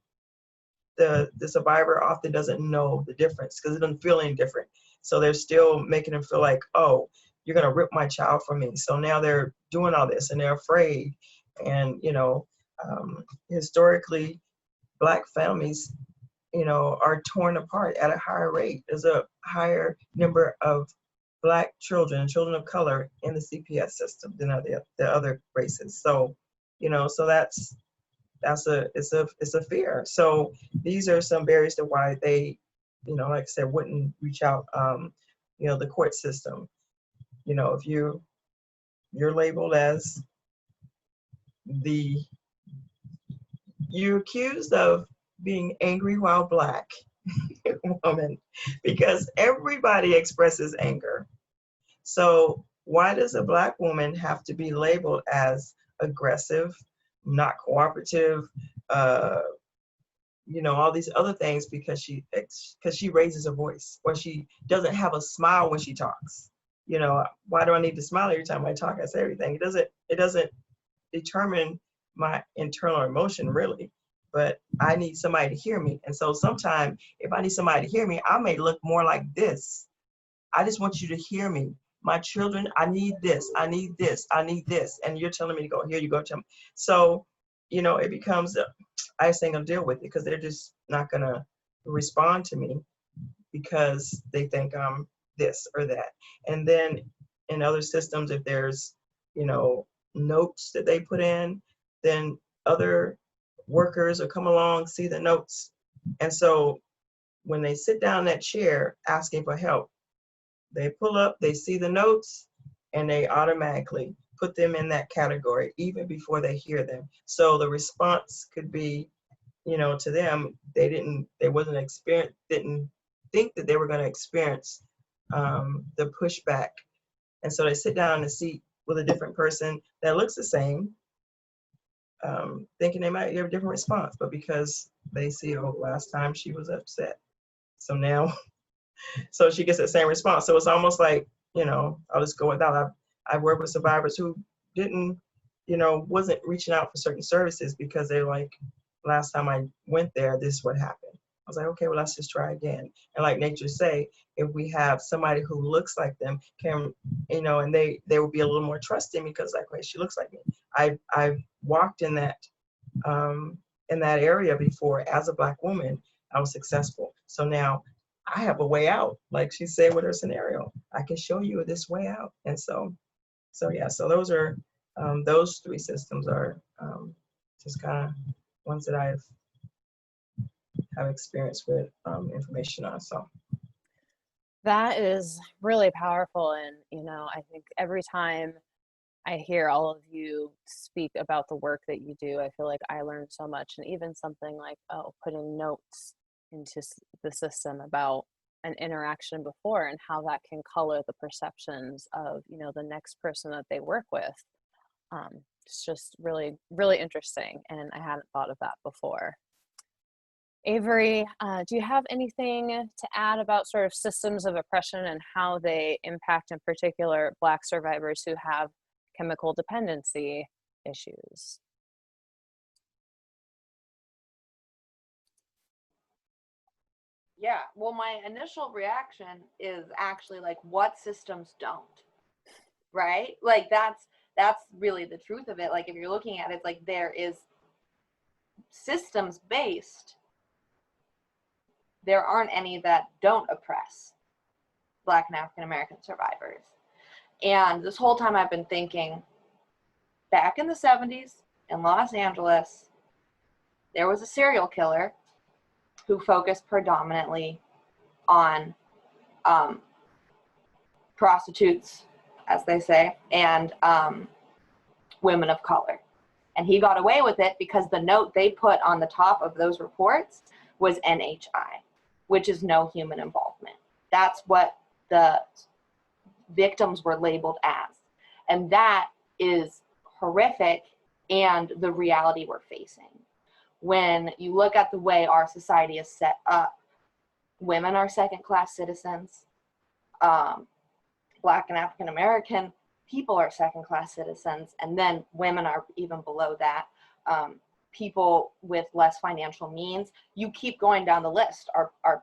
The survivor often doesn't know the difference because it doesn't feel any different. So they're still making them feel like, oh, you're gonna rip my child from me. So now they're doing all this and they're afraid. And historically, Black families, are torn apart at a higher rate. There's a higher number of Black children of color in the CPS system than the other races. So, it's a fear. So these are some barriers to why they, like I said, wouldn't reach out. The court system. If you're labeled as you're accused of being angry while Black woman, because everybody expresses anger. So why does a Black woman have to be labeled as aggressive, not cooperative, all these other things because she raises her voice, or she doesn't have a smile when she talks? Why do I need to smile every time I talk? I say everything. It doesn't determine my internal emotion really, but I need somebody to hear me. And so sometimes if I need somebody to hear me, I may look more like this. I just want you to hear me. My children, I need this, I need this, I need this. And you're telling me to go, here you go, tell me. So, it becomes, I just ain't gonna deal with it because they're just not gonna respond to me because they think I'm this or that. And then in other systems, if there's, notes that they put in, then other workers will come along, see the notes. And so when they sit down in that chair asking for help, they pull up, they see the notes, and they automatically put them in that category even before they hear them. So the response could be, to them, they didn't think that they were going to experience the pushback. And so they sit down in a seat with a different person that looks the same, thinking they might give a different response, but because they see, oh, last time she was upset, so now, so she gets the same response. So it's almost like, I'll just go without. I've worked with survivors who didn't, wasn't reaching out for certain services because they're like, last time I went there, this is what happened. I was like, okay, well, let's just try again. And like nature say, if we have somebody who looks like them, can, and they will be a little more trusting because like, wait, she looks like me. I've walked in that area before as a Black woman. I was successful. So now I have a way out. Like she said with her scenario, I can show you this way out. And so yeah, so those three systems are just kind of ones that I have experience with information on. So That is really powerful. And, I think every time I hear all of you speak about the work that you do, I feel like I learn so much. And even something like, putting notes into the system about an interaction before and how that can color the perceptions of, the next person that they work with. It's just really, really interesting. And I hadn't thought of that before. Avery, do you have anything to add about sort of systems of oppression and how they impact, in particular, Black survivors who have chemical dependency issues? Yeah, well, my initial reaction is actually like, what systems don't, right? Like that's really the truth of it. Like if you're looking at it, like there is systems based, there aren't any that don't oppress Black and African American survivors. And this whole time I've been thinking, back in the 70s in Los Angeles, there was a serial killer who focused predominantly on prostitutes, as they say, and women of color. And he got away with it because the note they put on the top of those reports was NHI, which is no human involvement. That's what the victims were labeled as. And that is horrific and the reality we're facing. When you look at the way our society is set up, women are second-class citizens. Black and African American people are second-class citizens, and then women are even below that. People with less financial means, you keep going down the list, are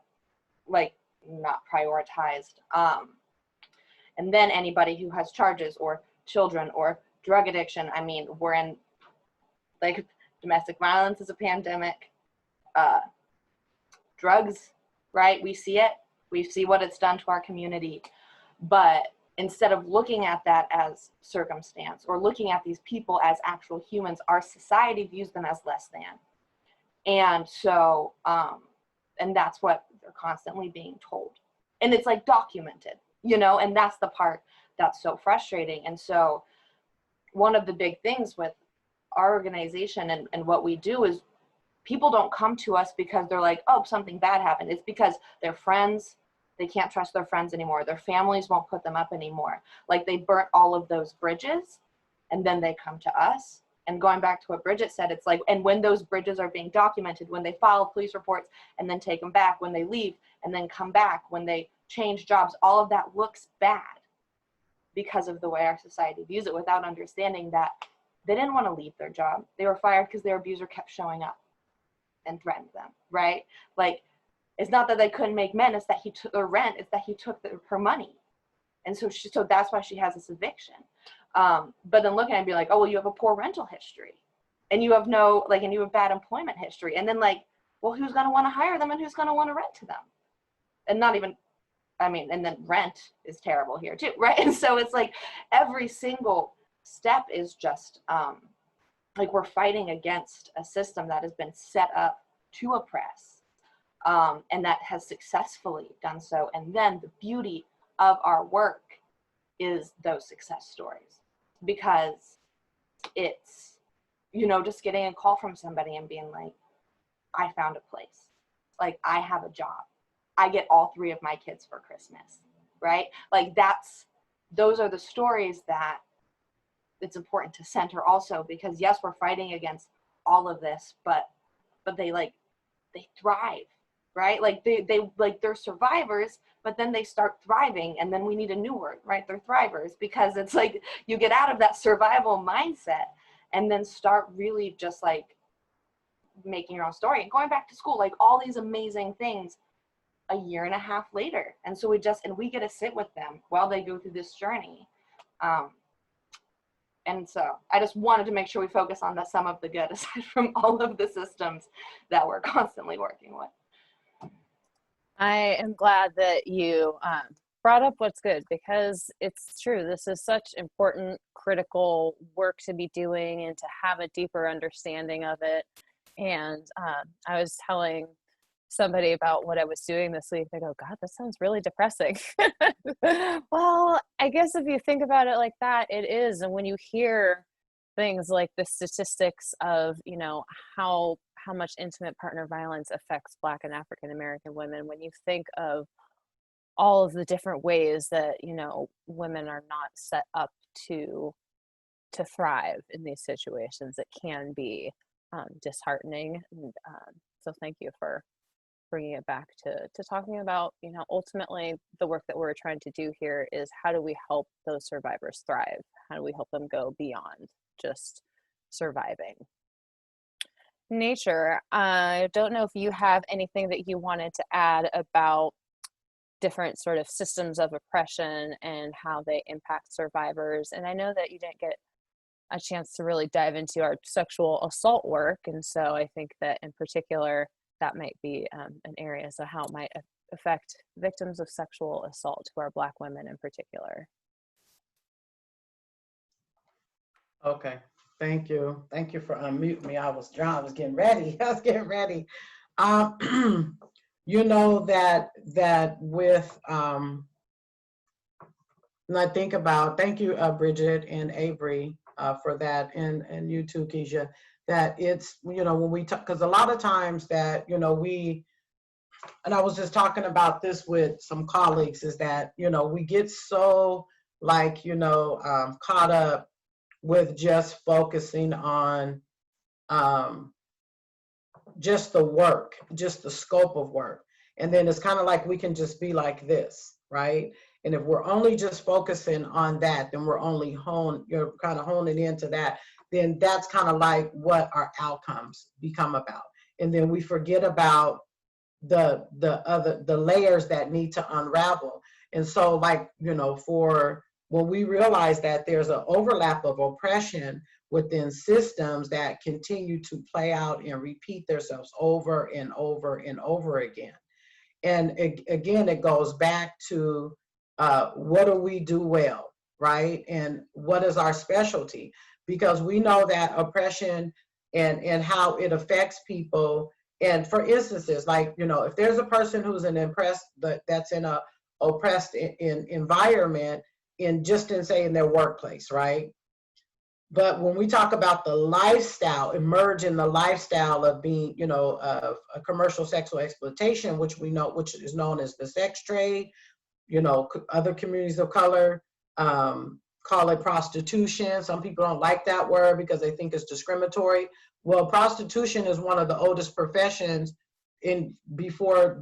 like not prioritized. And then anybody who has charges or children or drug addiction. I mean, we're in like domestic violence is a pandemic. Drugs, right? We see it. We see what it's done to our community. But instead of looking at that as circumstance or looking at these people as actual humans, our society views them as less than. And so, and that's what they're constantly being told. And it's like documented, and that's the part that's so frustrating. And so one of the big things with our organization and what we do is people don't come to us because they're like, oh, something bad happened. It's because their friends, they can't trust their friends anymore. Their families won't put them up anymore. Like they burnt all of those bridges and then they come to us. And going back to what Bridget said, it's like, and when those bridges are being documented, when they file police reports and then take them back, when they leave and then come back, when they change jobs, all of that looks bad because of the way our society views it, without understanding that they didn't want to leave their job. They were fired because their abuser kept showing up and threatened them, right? Like, it's not that they couldn't make men, it's that he took their rent, it's that he took her money. And so that's why she has this eviction. But then looking at it and be like, oh, well, you have a poor rental history and you have and you have bad employment history. And then like, well, who's going to want to hire them and who's going to want to rent to them? And not even, and then rent is terrible here too, right? And so it's like every single step is just like we're fighting against a system that has been set up to oppress, and that has successfully done so. And then the beauty of our work is those success stories, because it's, just getting a call from somebody and being like, I found a place, like I have a job, I get all 3 of my kids for Christmas, right? Like those are the stories that it's important to center also, because yes, we're fighting against all of this, but they thrive right? Like they like they're survivors, but then they start thriving, and then we need a new word, right? They're thrivers, because it's like you get out of that survival mindset and then start really just like making your own story and going back to school, like all these amazing things a year and a half later. And so we get to sit with them while they go through this journey. And so I just wanted to make sure we focus on some of the good, aside from all of the systems that we're constantly working with. I am glad that you brought up what's good, because it's true. This is such important, critical work to be doing and to have a deeper understanding of it. And I was telling somebody about what I was doing this week. They go, God, that sounds really depressing. Well, I guess if you think about it like that, it is. And when you hear things like the statistics of, you know, how much intimate partner violence affects Black and African American women, when you think of all of the different ways that, you know, women are not set up to thrive in these situations, it can be disheartening. And so thank you for bringing it back to talking about, you know, ultimately the work that we're trying to do here is how do we help those survivors thrive? How do we help them go beyond just surviving? Nature, I don't know if you have anything that you wanted to add about different sort of systems of oppression and how they impact survivors. And I know that you didn't get a chance to really dive into our sexual assault work. And so I think that in particular, that might be an area, so how it might affect victims of sexual assault, who are Black women in particular. Okay, thank you. Thank you for unmuting me. I was getting ready. I was getting ready. You know that with, and I think about, thank you, Bridget and Avery, for that, and you too, Keisha, that it's, you know, when we talk, because a lot of times that, you know, and I was just talking about this with some colleagues, is that, you know, we get so like, you know, caught up with just focusing on just the work, just the scope of work. And then it's kind of like we can just be like this, right? And if we're only just focusing on that, then we're only kind of honing into that, then that's kind of like what our outcomes become about. And then we forget about the layers that need to unravel. And so, like, you know, when we realize that there's an overlap of oppression within systems that continue to play out and repeat themselves over and over and over again. And again, it goes back to what do we do well, right? And what is our specialty? Because we know that oppression and how it affects people. And for instances, like, you know, if there's a person who's that's in a oppressed environment, in their workplace, right? But when we talk about the lifestyle, emerge in the lifestyle of being, you know, of a commercial sexual exploitation, which is known as the sex trade, you know, other communities of color call it prostitution. Some people don't like that word because they think it's discriminatory. Well, prostitution is one of the oldest professions before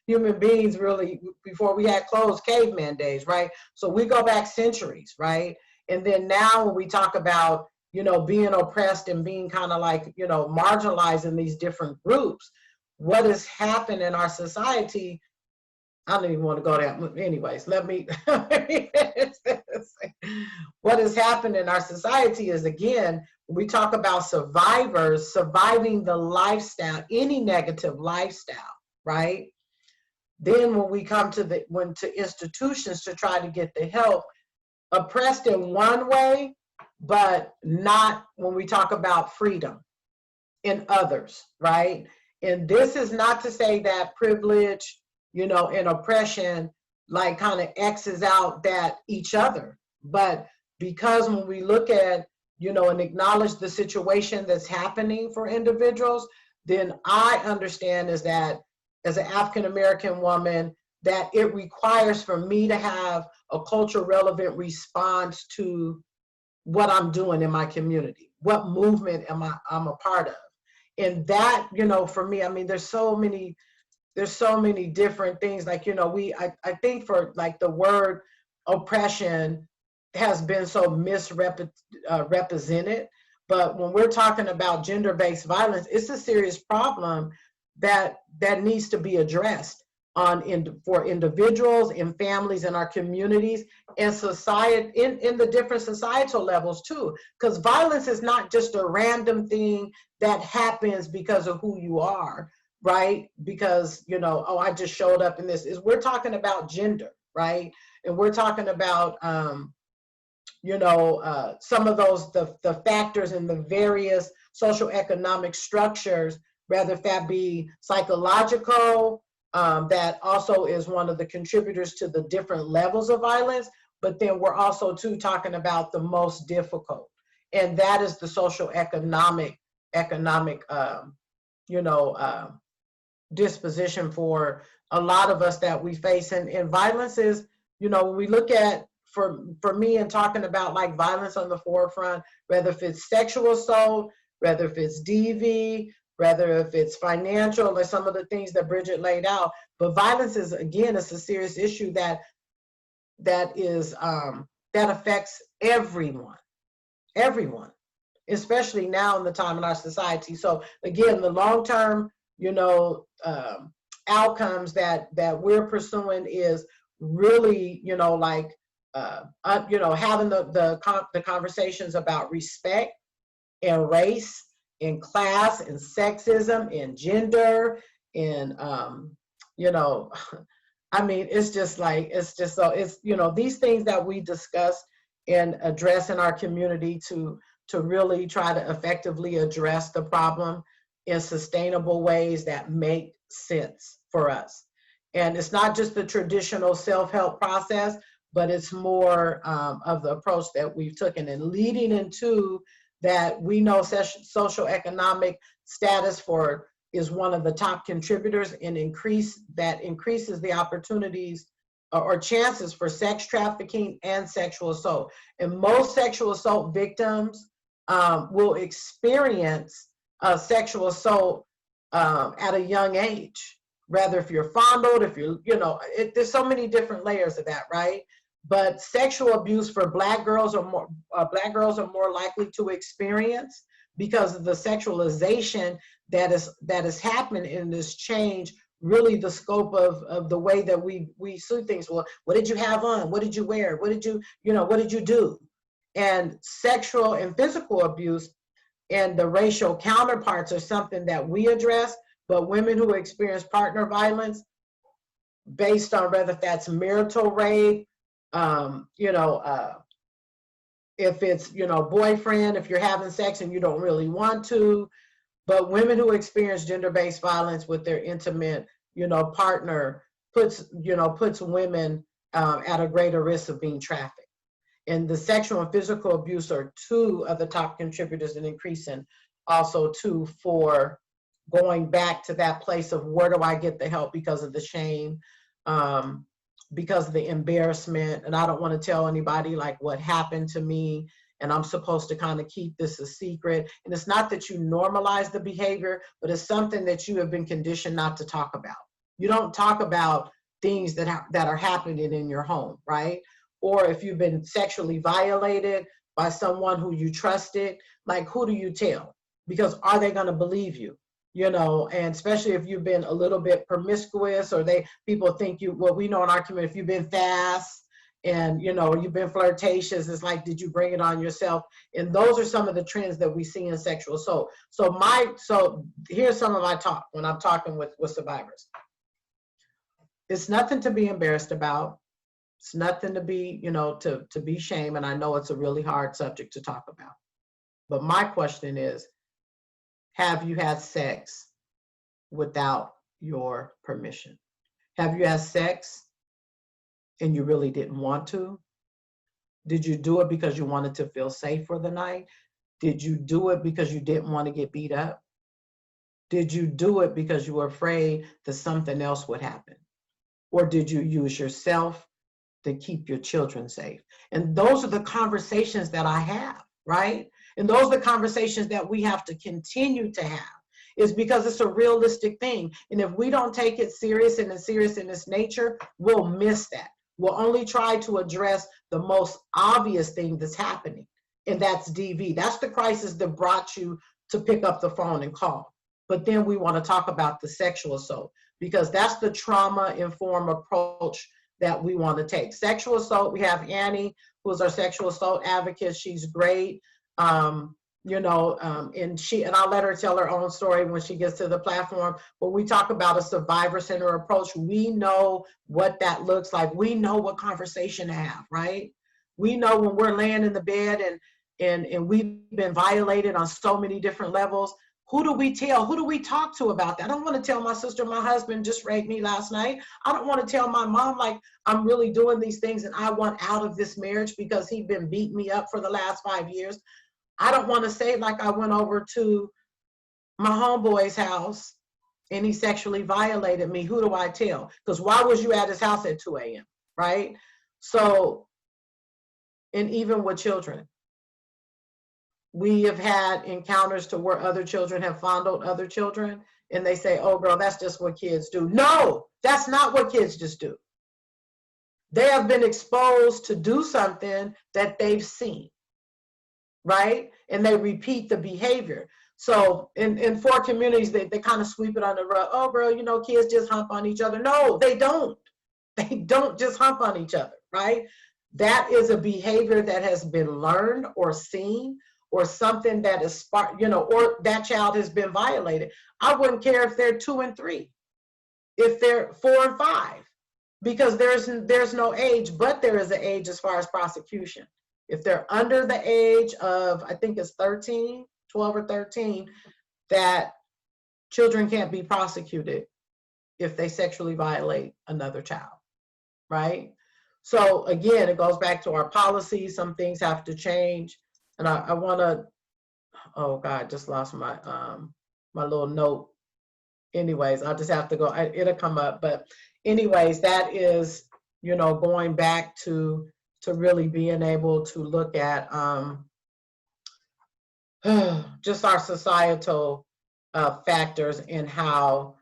human beings really, before we had clothes, caveman days, right? So we go back centuries, right? And then now when we talk about, you know, being oppressed and being kind of like, you know, marginalized in these different groups, what has happened in our society, I don't even want to go there. Anyways, let me finish this. What has happened in our society is, again, we talk about survivors surviving the lifestyle, any negative lifestyle, right? Then when we come to institutions to try to get the help, oppressed in one way, but not when we talk about freedom in others, right? And this is not to say that privilege, you know, and oppression like kind of X's out that each other. But because when we look at, you know, and acknowledge the situation that's happening for individuals, then I understand is that as an African-American woman, that it requires for me to have a culture relevant response to what I'm doing in my community, what movement I'm a part of. And that, you know, for me, I mean, there's so many there's so many different things. Like, you know, I think for like the word oppression has been so misrepresented. But when we're talking about gender-based violence, it's a serious problem that needs to be addressed for individuals, in families, in our communities, and society, in the different societal levels too. Because violence is not just a random thing that happens because of who you are, right? Because, you know, oh, I just showed up in this. We're talking about gender, right? And we're talking about you know, some of those, the factors in the various social economic structures, whether that be psychological, that also is one of the contributors to the different levels of violence. But then we're also too talking about the most difficult, and that is the social economic, you know, disposition for a lot of us that we face. And violence is, you know, when we look at, for me, and talking about like violence on the forefront, whether if it's sexual assault, whether if it's DV, whether if it's financial, or some of the things that Bridget laid out. But violence is, again, it's a serious issue that is that affects everyone, especially now in the time in our society. So again, the long-term, you know, outcomes that we're pursuing is really, you know, like you know, having the conversations about respect and race and class and sexism and gender and you know, I mean, it's just like, it's just so, it's, you know, these things that we discuss and address in our community to really try to effectively address the problem in sustainable ways that make sense for us. And it's not just the traditional self-help process, but it's more of the approach that we've taken, and leading into that. We know social economic status is one of the top contributors, and increases the opportunities or chances for sex trafficking and sexual assault. And most sexual assault victims will experience sexual assault at a young age, rather if you're fondled, if you're, you know, there's so many different layers of that, right? But sexual abuse for Black girls are more likely to experience, because of the sexualization that is happening in this change, really the scope of the way that we see things. Well, what did you have on? What did you wear? What did you, you know, what did you do? And sexual and physical abuse and the racial counterparts are something that we address. But women who experience partner violence, based on whether that's marital rape, you know, if it's, you know, boyfriend, if you're having sex and you don't really want to, but women who experience gender-based violence with their intimate, you know, partner puts women at a greater risk of being trafficked. And the sexual and physical abuse are two of the top contributors in increasing, also too, for going back to that place of where do I get the help, because of the shame, because of the embarrassment. And I don't want to tell anybody like what happened to me, and I'm supposed to kind of keep this a secret. And it's not that you normalize the behavior, but it's something that you have been conditioned not to talk about. You don't talk about things that are happening in your home, right? Or if you've been sexually violated by someone who you trusted, like, who do you tell? Because are they going to believe you? You know, and especially if you've been a little bit promiscuous, or people think you, well, we know in our community, if you've been fast and, you know, you've been flirtatious, it's like, did you bring it on yourself? And those are some of the trends that we see in sexual assault. So here's some of my talk when I'm talking with survivors. It's nothing to be embarrassed about. It's nothing to be, you know, to be shamed. And I know it's a really hard subject to talk about. But my question is, have you had sex without your permission? Have you had sex and you really didn't want to? Did you do it because you wanted to feel safe for the night? Did you do it because you didn't want to get beat up? Did you do it because you were afraid that something else would happen? Or did you use yourself to keep your children safe? And those are the conversations that I have, right? And those are the conversations that we have to continue to have. is because it's a realistic thing. And if we don't take it serious and it's serious in its nature, we'll miss that. We'll only try to address the most obvious thing that's happening, and that's DV. That's the crisis that brought you to pick up the phone and call. But then we want to talk about the sexual assault, because that's the trauma-informed approach that we want to take. Sexual assault, we have Annie, who's our sexual assault advocate. She's great. And I'll let her tell her own story when she gets to the platform. But we talk about a survivor-centered approach. We know what that looks like. We know what conversation to have, right? We know when we're laying in the bed and we've been violated on so many different levels. Who do we tell? Who do we talk to about that? I don't want to tell my sister, my husband just raped me last night. I don't want to tell my mom, like, I'm really doing these things and I want out of this marriage because he's been beating me up for the last 5 years. I don't want to say, like, I went over to my homeboy's house and he sexually violated me. Who do I tell? Because why was you at his house at 2 a.m., right? So, and even with children, we have had encounters to where other children have fondled other children and they say, oh girl, that's just what kids do. No, that's not what kids just do. They have been exposed to do something that they've seen, right? And they repeat the behavior. So in 4 communities, they kind of sweep it under the rug. Oh girl, you know, kids just hump on each other. No, they don't. They don't just hump on each other, right? That is a behavior that has been learned or seen, or something that is or that child has been violated. I wouldn't care if they're 2 and 3, if they're 4 and 5, because there's no age, but there is an age as far as prosecution. If they're under the age of, I think it's 13, 12 or 13, that children can't be prosecuted if they sexually violate another child, right? So again, it goes back to our policies. Some things have to change. And I want to, oh God, just lost my my little note. Anyways, I'll just have to go, it'll come up. But anyways, that is, going back to really being able to look at just our societal factors and how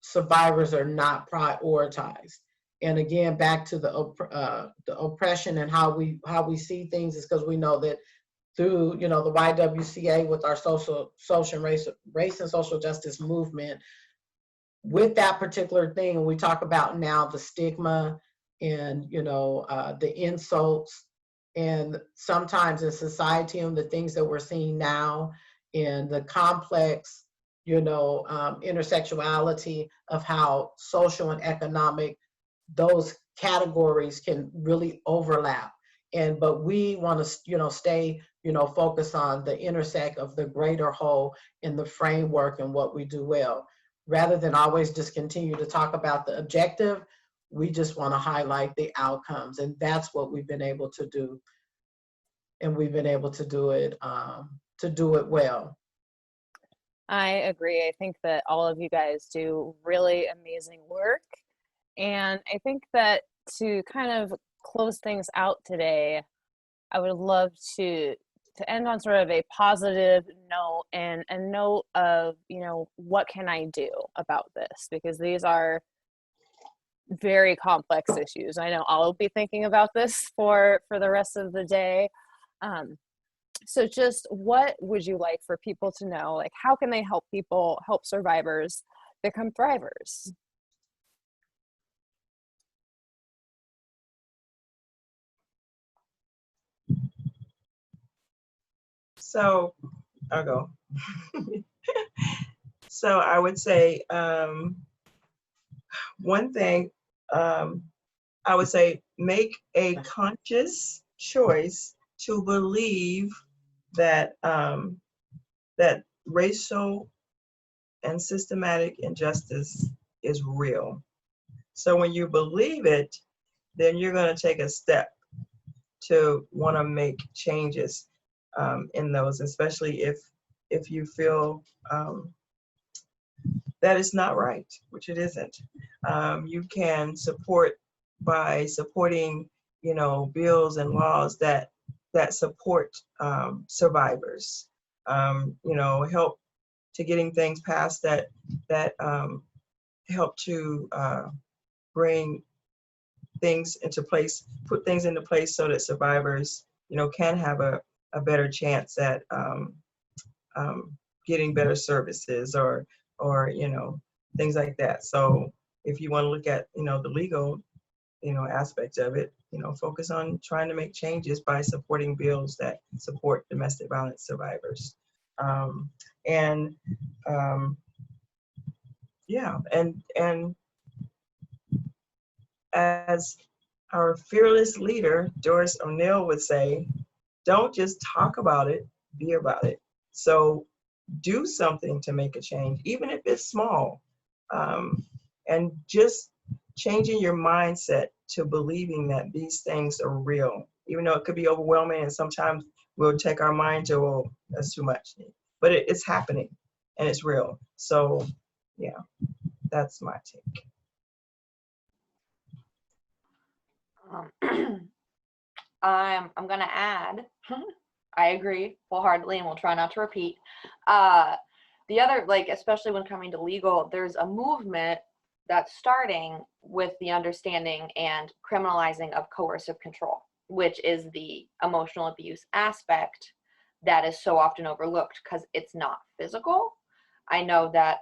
survivors are not prioritized. And again, back to the oppression and how we see things is because we know that through the YWCA with our social and race and social justice movement, with that particular thing, and we talk about now the stigma and the insults, and sometimes in society and the things that we're seeing now in the complex intersectionality of how social and economic those categories can really overlap. But we want to stay focused on the intersect of the greater whole in the framework and what we do well, rather than always just continue to talk about the objective. We just want to highlight the outcomes, and that's what we've been able to do, and we've been able to do it well. I agree. I think that all of you guys do really amazing work. And I think that to kind of close things out today, I would love to end on sort of a positive note and a note of, what can I do about this? Because these are very complex issues. I know I'll be thinking about this for the rest of the day. So just what would you like for people to know? Like, how can they help survivors become thrivers? So I'll go. So I would say one thing, I would say make a conscious choice to believe that that racial and systematic injustice is real. So when you believe it, then you're going to take a step to want to make changes in those, especially if you feel that it's not right, which it isn't. You can support by supporting, bills and laws that support survivors. Help to getting things passed that help to bring things into place, put things into place so that survivors, can have a better chance at getting better services or things like that. So if you want to look at the legal aspects of it, focus on trying to make changes by supporting bills that support domestic violence survivors. And as our fearless leader, Doris O'Neill, would say, don't just talk about it, be about it. So do something to make a change, even if it's small. And just changing your mindset to believing that these things are real, even though it could be overwhelming and sometimes we'll take our mind to, oh, that's too much. But it's happening and it's real. So yeah, that's my take. I'm going to add, I agree wholeheartedly, and we'll try not to repeat. The other, especially when coming to legal, there's a movement that's starting with the understanding and criminalizing of coercive control, which is the emotional abuse aspect that is so often overlooked because it's not physical. I know that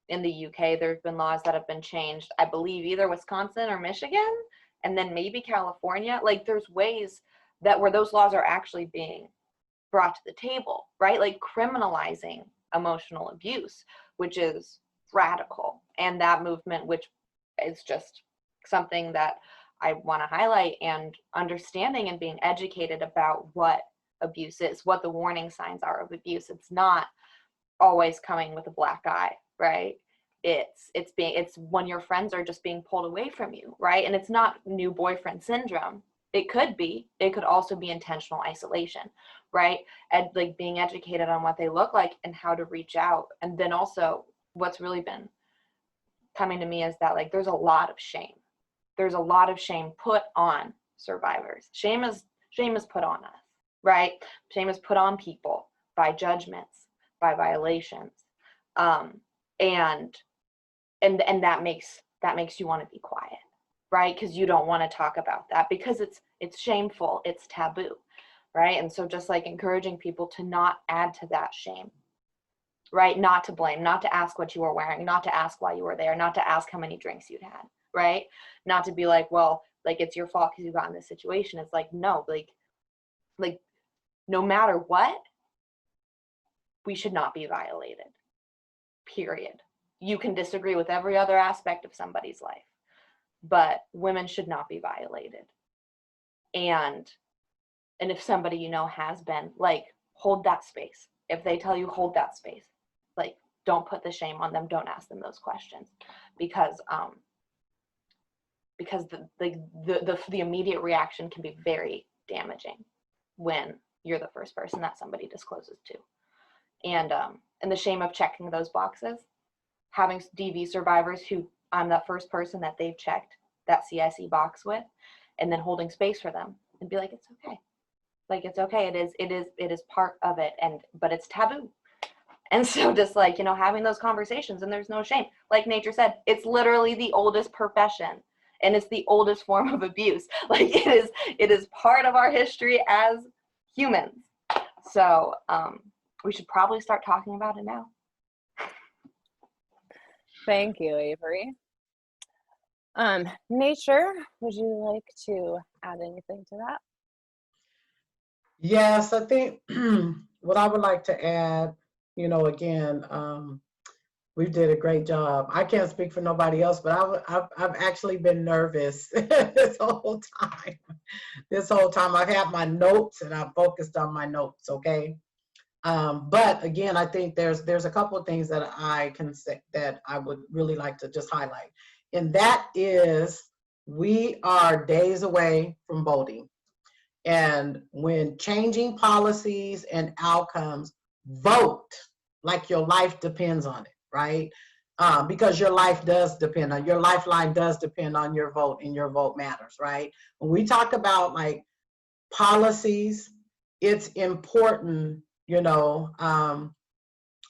in the UK, there's been laws that have been changed, I believe either Wisconsin or Michigan, and then maybe California. There's ways that where those laws are actually being brought to the table, right? Criminalizing emotional abuse, which is radical. And that movement, which is just something that I want to highlight, and understanding and being educated about what abuse is, what the warning signs are of abuse. It's not always coming with a black eye, right? It's when your friends are just being pulled away from you, right? And it's not new boyfriend syndrome. It could also be intentional isolation, right? And being educated on what they look like and how to reach out. And then also what's really been coming to me is that there's a lot of shame. There's a lot of shame put on survivors. Shame is put on us, right? Shame is put on people by judgments, by violations. And that makes you want to be quiet, right? Because you don't want to talk about that because it's shameful, it's taboo, right? And so just encouraging people to not add to that shame, right? Not to blame, not to ask what you were wearing, not to ask why you were there, not to ask how many drinks you'd had, right? Not to be well, it's your fault because you got in this situation. It's no, no matter what, we should not be violated, period. You can disagree with every other aspect of somebody's life, but women should not be violated. And if somebody has been, hold that space. If they tell you hold that space, don't put the shame on them. Don't ask them those questions, because the immediate reaction can be very damaging when you're the first person that somebody discloses to. And the shame of checking those boxes, having DV survivors who I'm the first person that they've checked that CIC box with, and then holding space for them and be it's okay. It's okay. It is part of it. But it's taboo. And so just having those conversations, and there's no shame. Like Nature said, it's literally the oldest profession, and it's the oldest form of abuse. It is part of our history as humans. So we should probably start talking about it now. Thank you, Avery. Nature, would you like to add anything to that? Yes, I think what I would like to add, again, we did a great job. I can't speak for nobody else, but I've actually been nervous this whole time. This whole time I've had my notes and I've focused on my notes, okay? But again, I think there's a couple of things that I can say that I would really like to just highlight. And that is, we are days away from voting. And when changing policies and outcomes, vote like your life depends on it, right? Because your life does depend on, your lifeline does depend on your vote, and your vote matters, right? When we talk about policies, it's important,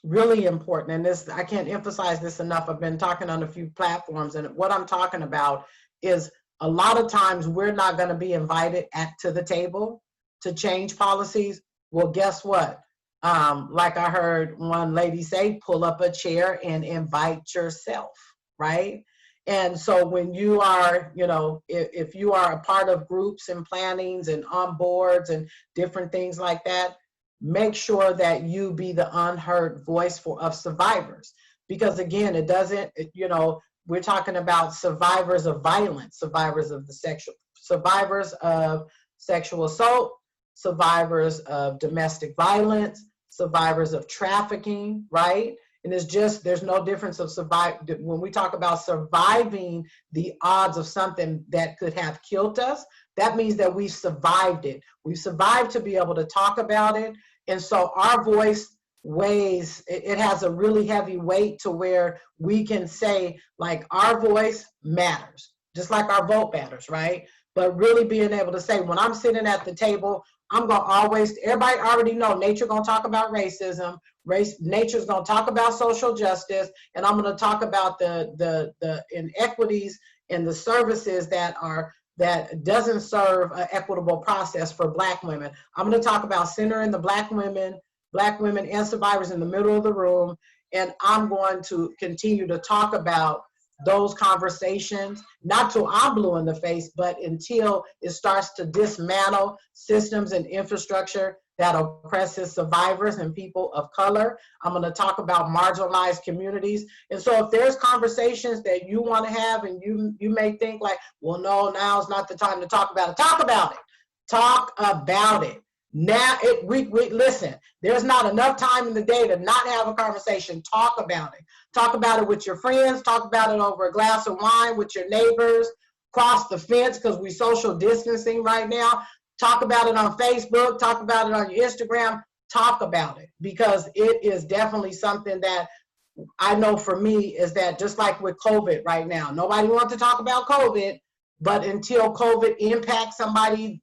really important. And this, I can't emphasize this enough. I've been talking on a few platforms, and what I'm talking about is a lot of times we're not going to be invited to the table to change policies. Well, guess what? Like I heard one lady say, pull up a chair and invite yourself, right? And so when you are, you know, if you are a part of groups and plannings and on boards and different things like that, make sure that you be the unheard voice of survivors. Because again, it doesn't, you know, we're talking about survivors of violence, survivors of survivors of sexual assault, survivors of domestic violence, survivors of trafficking, right? And it's just, there's no difference of when we talk about surviving the odds of something that could have killed us, that means that we've survived it. We've survived to be able to talk about it. And so our voice weighs, it has a really heavy weight to where we can say, like, our voice matters, just like our vote matters, right? But really being able to say, when I'm sitting at the table, I'm gonna always, everybody already know nature gonna talk about racism, nature's gonna talk about social justice, and I'm gonna talk about the inequities and the services that doesn't serve an equitable process for Black women. I'm gonna talk about centering the Black women and survivors in the middle of the room, and I'm going to continue to talk about those conversations, not till I'm blue in the face, but until it starts to dismantle systems and infrastructure that oppresses survivors and people of color. I'm going to talk about marginalized communities. And so if there's conversations that you want to have and you may think like, well, no, now's not the time to talk about it. Talk about it. Talk about it. Now, we listen, there's not enough time in the day to not have a conversation. Talk about it. Talk about it with your friends. Talk about it over a glass of wine with your neighbors. Cross the fence because we social distancing right now. Talk about it on Facebook. Talk about it on your Instagram. Talk about it, because it is definitely something that I know for me is that, just like with COVID right now, nobody wants to talk about COVID. But until COVID impacts somebody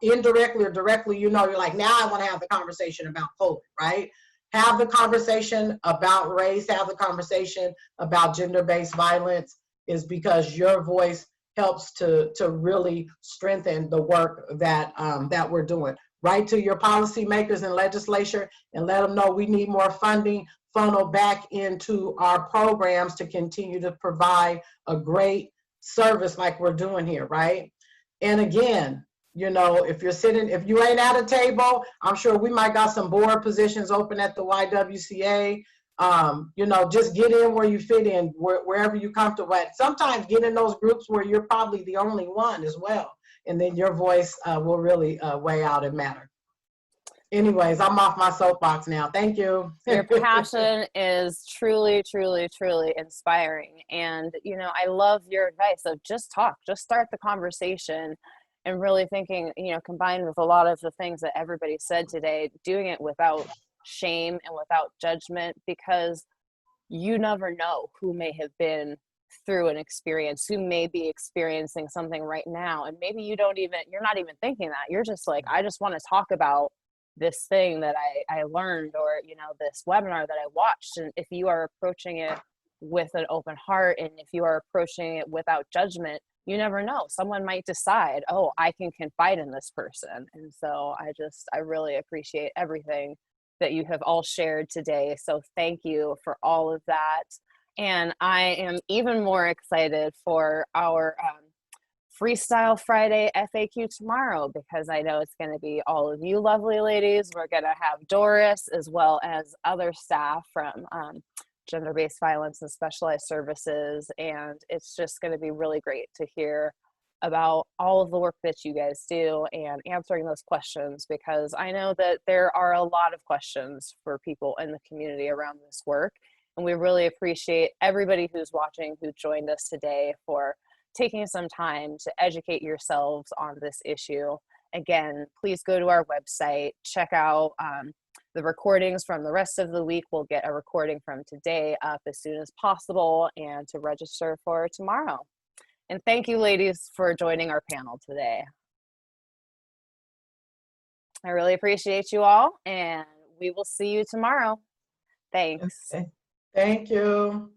indirectly or directly, you know, you're like, now I want to have the conversation about COVID, right? Have the conversation about race, have the conversation about gender-based violence, is because your voice helps to really strengthen the work that that we're doing. Write to your policymakers and legislature and let them know we need more funding funneled back into our programs to continue to provide a great service like we're doing here, right? And again, you know, if you ain't at a table, I'm sure we might got some board positions open at the YWCA. You know, just get in where you fit in, wherever you're comfortable at. Sometimes get in those groups where you're probably the only one as well. And then your voice will really weigh out and matter. Anyways, I'm off my soapbox now. Thank you. Your passion is truly, truly, truly inspiring. And, you know, I love your advice of just talk, just start the conversation, and really thinking, you know, combined with a lot of the things that everybody said today, doing it without shame and without judgment, because you never know who may have been through an experience, who may be experiencing something right now. And maybe you're not even thinking that. You're just like, I just want to talk about this thing that I learned, or, you know, this webinar that I watched. And if you are approaching it with an open heart, and if you are approaching it without judgment, you never know. Someone might decide, oh, I can confide in this person. And so I really appreciate everything that you have all shared today. So thank you for all of that. And I am even more excited for our Freestyle Friday FAQ tomorrow, because I know it's going to be all of you lovely ladies. We're going to have Doris, as well as other staff from gender-based violence and specialized services. And it's just going to be really great to hear about all of the work that you guys do and answering those questions, because I know that there are a lot of questions for people in the community around this work. And we really appreciate everybody who's watching, who joined us today, for taking some time to educate yourselves on this issue. Again, please go to our website, check out the recordings from the rest of the week. We'll get a recording from today up as soon as possible, and to register for tomorrow. And thank you, ladies, for joining our panel today. I really appreciate you all, and we will see you tomorrow. Thanks. Okay. Thank you.